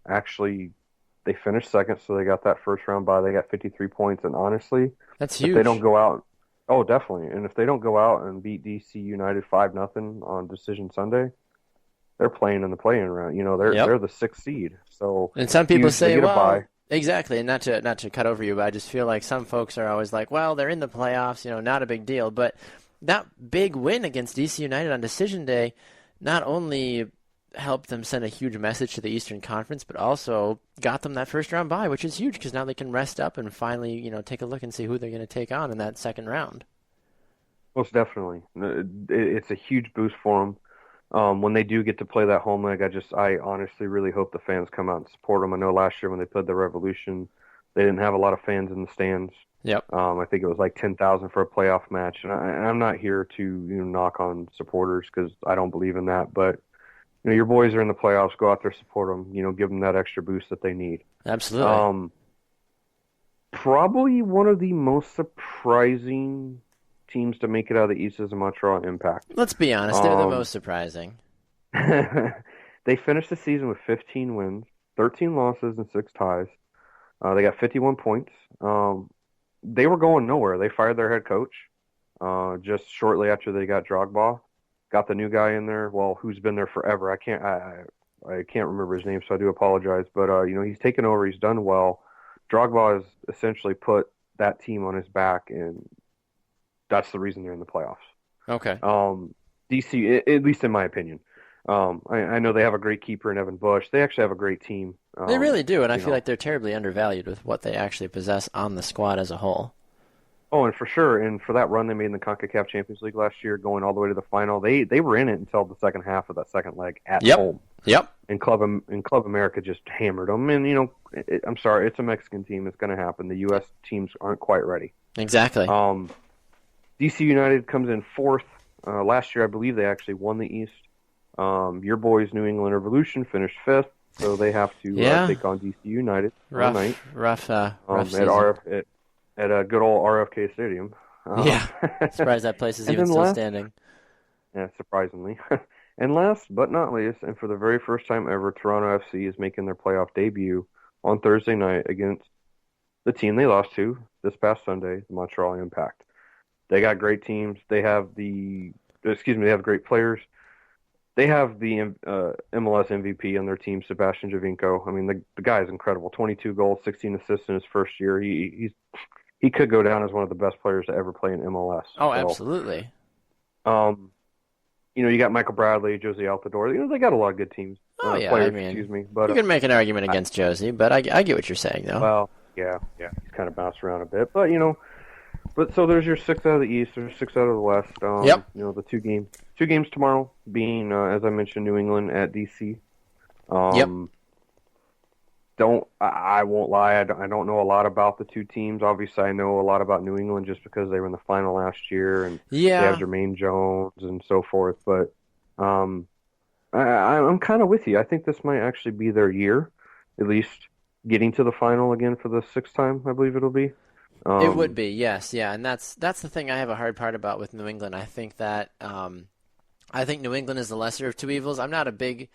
actually, they finished second, so they got that first round bye. They got 53 points. And honestly, that's huge. If they don't go out... Oh, definitely. And if they don't go out and beat DC United 5-0 on Decision Sunday, they're playing in the play-in round. They're the 6th seed. So, and some people say, well, exactly. And not to cut over you, but I just feel like some folks are always like, well, they're in the playoffs, not a big deal. But that big win against DC United on Decision Day not only helped them send a huge message to the Eastern Conference, but also got them that first round bye, which is huge because now they can rest up and finally, take a look and see who they're going to take on in that second round. Most definitely. It's a huge boost for them. When they do get to play that home leg, I honestly really hope the fans come out and support them. I know last year when they played the Revolution, they didn't have a lot of fans in the stands. Yep. I think it was like 10,000 for a playoff match. And I'm not here to knock on supporters because I don't believe in that, but your boys are in the playoffs. Go out there, support them. Give them that extra boost that they need. Absolutely. Probably one of the most surprising teams to make it out of the East is the Montreal Impact. Let's be honest, they're the most surprising. They finished the season with 15 wins, 13 losses, and 6 ties. They got 51 points. They were going nowhere. They fired their head coach just shortly after they got Drogba. Got the new guy in there, who's been there forever. I can't remember his name, so I do apologize. But he's taken over. He's done well. Drogba has essentially put that team on his back, and that's the reason they're in the playoffs. Okay. DC, at least in my opinion. I know they have a great keeper in Evan Bush. They actually have a great team. They really do, and I you feel know. like they're terribly undervalued with what they actually possess on the squad as a whole. Oh, and for sure, and for that run they made in the CONCACAF Champions League last year, going all the way to the final, they were in it until the second half of that second leg at home. Yep. And Club America just hammered them. And I'm sorry, it's a Mexican team. It's going to happen. The U.S. teams aren't quite ready. Exactly. DC United comes in fourth. Last year, I believe they actually won the East. Your boys, New England Revolution, finished fifth, so they have to take on DC United tonight. Rough season. At a good old RFK Stadium. Surprised that place is even still standing. Yeah, surprisingly. And last but not least, and for the very first time ever, Toronto FC is making their playoff debut on Thursday night against the team they lost to this past Sunday, the Montreal Impact. They got great teams. They have great players. They have the MLS MVP on their team, Sebastian Javinko. I mean, the guy is incredible. 22 goals, 16 assists in his first year. He could go down as one of the best players to ever play in MLS. Oh, absolutely. You got Michael Bradley, Josie Altidore. They got a lot of good teams. Oh, yeah. Players, I mean, excuse me. But, you can make an argument against Josie, but I get what you're saying, though. Well, yeah. He's kind of bounced around a bit. But, but so there's your 6 out of the East, there's 6 out of the West. The two games tomorrow being, as I mentioned, New England at DC. I won't lie, I don't know a lot about the two teams. Obviously, I know a lot about New England just because they were in the final last year, and they have Jermaine Jones and so forth. But I'm kind of with you. I think this might actually be their year, at least getting to the final again for the 6th time, I believe it'll be. It would be, yes, yeah, and that's the thing I have a hard part about with New England. I think that I think New England is the lesser of two evils. I'm not gung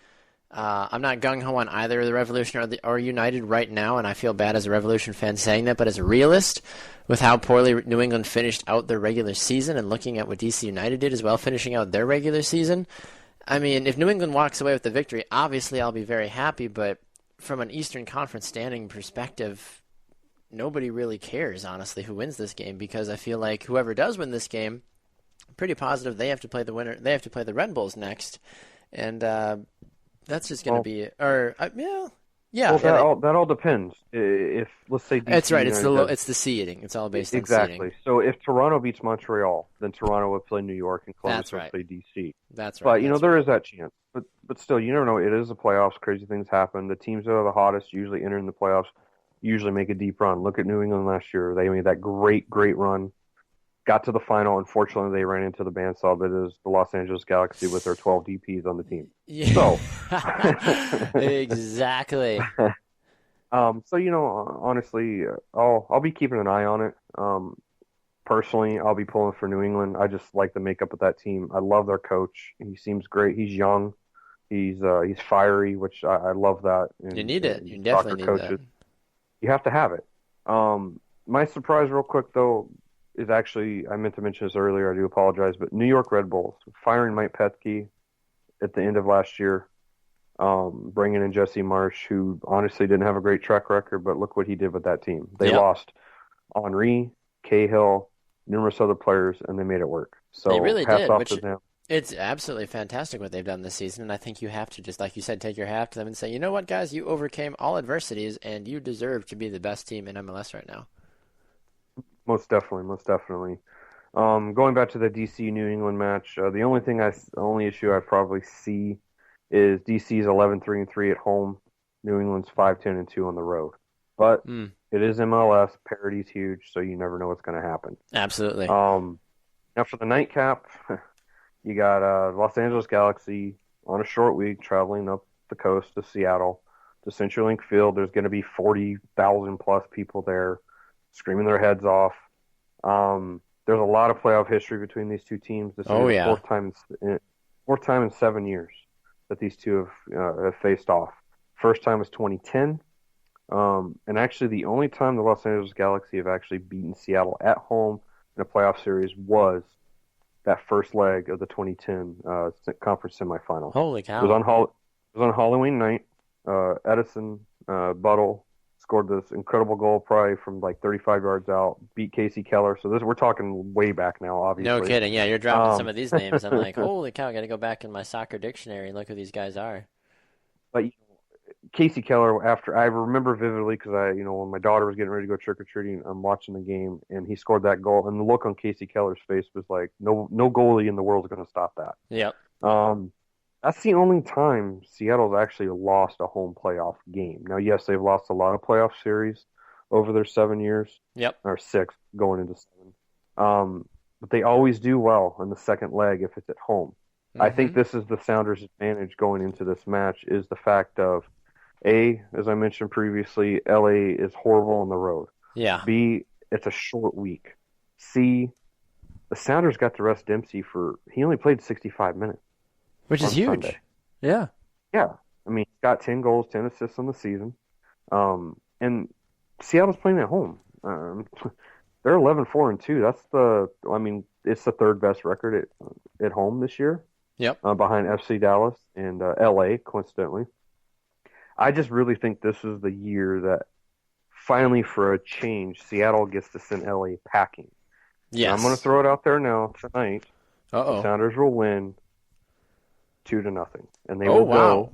ho on either the Revolution or United right now, and I feel bad as a Revolution fan saying that. But as a realist, with how poorly New England finished out their regular season, and looking at what DC United did as well, finishing out their regular season, I mean, if New England walks away with the victory, obviously I'll be very happy. But from an Eastern Conference standing perspective, nobody really cares, honestly, who wins this game, because I feel like whoever does win this game, I'm pretty positive they have to play the winner. They have to play the Red Bulls next, and that's just going to be, that all depends. If let's say DC that's right, United it's the seeding. It's all based on exactly. seeding. So if Toronto beats Montreal, then Toronto would play New York, and Columbus would play DC. That's right. But there is that chance. But still, you never know. It is the playoffs. Crazy things happen. The teams that are the hottest usually enter in the playoffs. Usually make a deep run. Look at New England last year. They made that great run. Got to the final. Unfortunately, they ran into the bandsaw that is the Los Angeles Galaxy with their 12 DPs on the team. Yeah. So exactly. Honestly, I'll be keeping an eye on it. Personally, I'll be pulling for New England. I just like the makeup of that team. I love their coach. He seems great. He's young. He's fiery, which I love that. You need it. You definitely need that. You have to have it. My surprise, real quick though, is actually, I meant to mention this earlier. I do apologize, but New York Red Bulls firing Mike Petke at the end of last year, bringing in Jesse Marsch, who honestly didn't have a great track record, but look what he did with that team. They lost Henry, Cahill, numerous other players, and they made it work. So they really hats did. off to them. It's absolutely fantastic what they've done this season, and I think you have to, just like you said, take your hat to them and say, you know what, guys, you overcame all adversities, and you deserve to be the best team in MLS right now. Most definitely. Going back to the DC New England match, the only issue I probably see is DC's 11-3-3 at home, New England's 5-10-2 on the road. But it is MLS, parity's huge, so you never know what's going to happen. Absolutely. Now for the nightcap, you got Los Angeles Galaxy on a short week traveling up the coast to Seattle to CenturyLink Field. There's going to be 40,000 plus people there screaming their heads off. There's a lot of playoff history between these two teams. This is the fourth time in 7 years that these two have faced off. First time was 2010. And actually the only time the Los Angeles Galaxy have actually beaten Seattle at home in a playoff series was that first leg of the 2010 conference semifinal. Holy cow. It was on Halloween night. Edison Buttle scored this incredible goal probably from like 35 yards out, beat Casey Keller. So we're talking way back now, obviously. No kidding. Yeah, you're dropping some of these names. I'm like, holy cow, I got to go back in my soccer dictionary and look who these guys are. But Casey Keller, after I remember vividly because when my daughter was getting ready to go trick or treating, I'm watching the game and he scored that goal, and the look on Casey Keller's face was like, no goalie in the world is going to stop that. Yep. That's the only time Seattle's actually lost a home playoff game. Now, yes, they've lost a lot of playoff series over their 7 years. Yep. Or 6 going into 7. But they always do well in the second leg if it's at home. Mm-hmm. I think this is the Sounders' advantage going into this match is the fact of, A, as I mentioned previously, LA is horrible on the road. Yeah. B, it's a short week. C, the Sounders got to rest Dempsey he only played 65 minutes. Which is huge. Sunday. Yeah. Yeah. I mean, he's got 10 goals, 10 assists on the season. And Seattle's playing at home. They're 11-4-2. It's the third best record at home this year. Yep. Behind FC Dallas and LA, coincidentally. I just really think this is the year that finally, for a change, Seattle gets to send LA packing. Yes. And I'm going to throw it out there now tonight. Uh-oh. The Sounders will win 2-0, and they will go.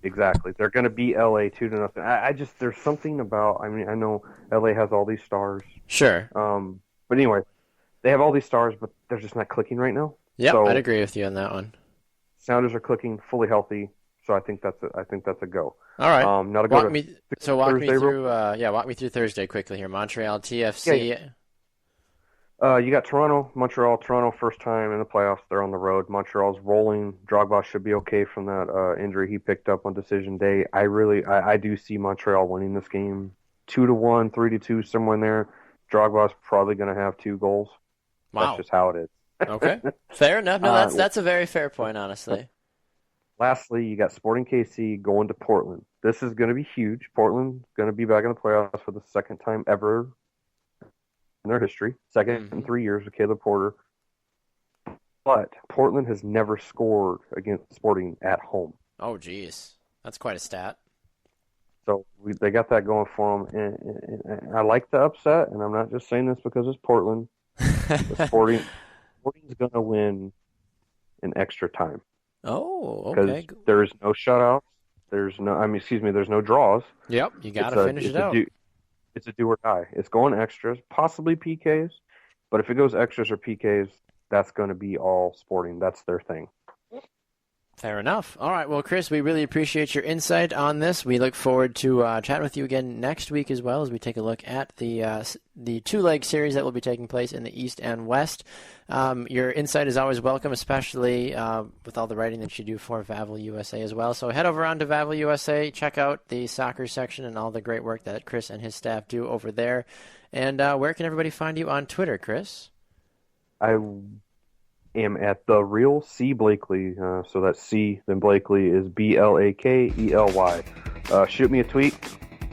Exactly, they're going to beat LA 2-0. I just there's something about. I mean, I know LA has all these stars. Sure. But anyway, they have all these stars, but they're just not clicking right now. Yeah, so, I'd agree with you on that one. Sounders are clicking, fully healthy, so I think that's a go. All right. Now to walk go me through Thursday quickly here. Montreal TFC. Yeah. You got Toronto, Montreal. Toronto, first time in the playoffs. They're on the road. Montreal's rolling. Drogba should be okay from that injury he picked up on decision day. I do see Montreal winning this game 2-1, 3-2, somewhere in there. Drogba's probably going to have 2 goals. Wow. That's just how it is. Okay. Fair enough. No, that's a very fair point, honestly. Lastly, you got Sporting KC going to Portland. This is going to be huge. Portland's going to be back in the playoffs for the second time ever in their history. Second in 3 years with Caleb Porter. But Portland has never scored against Sporting at home. Oh, geez. That's quite a stat. So they got that going for them. And I like the upset, and I'm not just saying this because it's Portland. Sporting's going to win in extra time. Oh, okay. Because there's no shutouts. There's no draws. Yep, you got to finish it out. It's a do or die. It's going extras, possibly PKs, but if it goes extras or PKs, that's going to be all Sporting. That's their thing. Fair enough. All right. Well, Chris, we really appreciate your insight on this. We look forward to chatting with you again next week as well as we take a look at the two-leg series that will be taking place in the East and West. Your insight is always welcome, especially with all the writing that you do for Vavel USA as well. So head over on to Vavel USA, check out the soccer section and all the great work that Chris and his staff do over there. And where can everybody find you on Twitter, Chris? I am at the real C Blakely. So that's C, then Blakely is Blakely. Shoot me a tweet.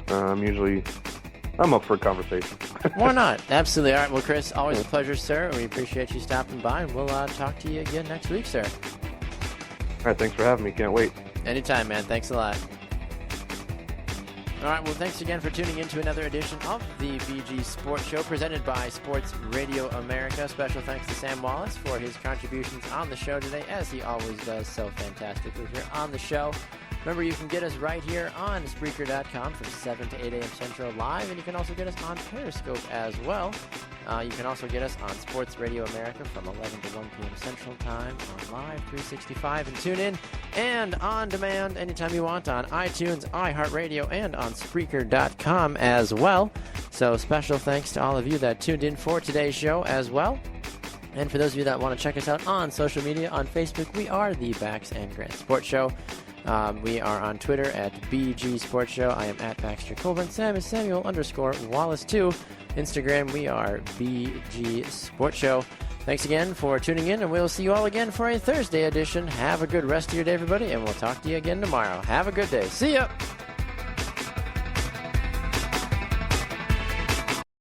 I'm up for a conversation. Why not? Absolutely. All right. Well, Chris, always a pleasure, sir. We appreciate you stopping by, and we'll talk to you again next week, sir. All right. Thanks for having me. Can't wait. Anytime, man. Thanks a lot. All right, well, thanks again for tuning in to another edition of the BG Sports Show presented by Sports Radio America. Special thanks to Sam Wallace for his contributions on the show today, as he always does so fantastically here on the show. Remember, you can get us right here on Spreaker.com from 7 to 8 a.m. Central live, and you can also get us on Periscope as well. You can also get us on Sports Radio America from 11 to 1 p.m. Central Time on Live 365, and tune in and on demand anytime you want on iTunes, iHeartRadio, and on Spreaker.com as well. So special thanks to all of you that tuned in for today's show as well. And for those of you that want to check us out on social media, on Facebook, we are the Bax and Grant Sports Show. We are on Twitter at BG Sports Show. I am at Baxter Colburn. Sam is Samuel_Wallace2. Instagram, we are BG Sports Show. Thanks again for tuning in, and we'll see you all again for a Thursday edition. Have a good rest of your day, everybody, and we'll talk to you again tomorrow. Have a good day. See ya!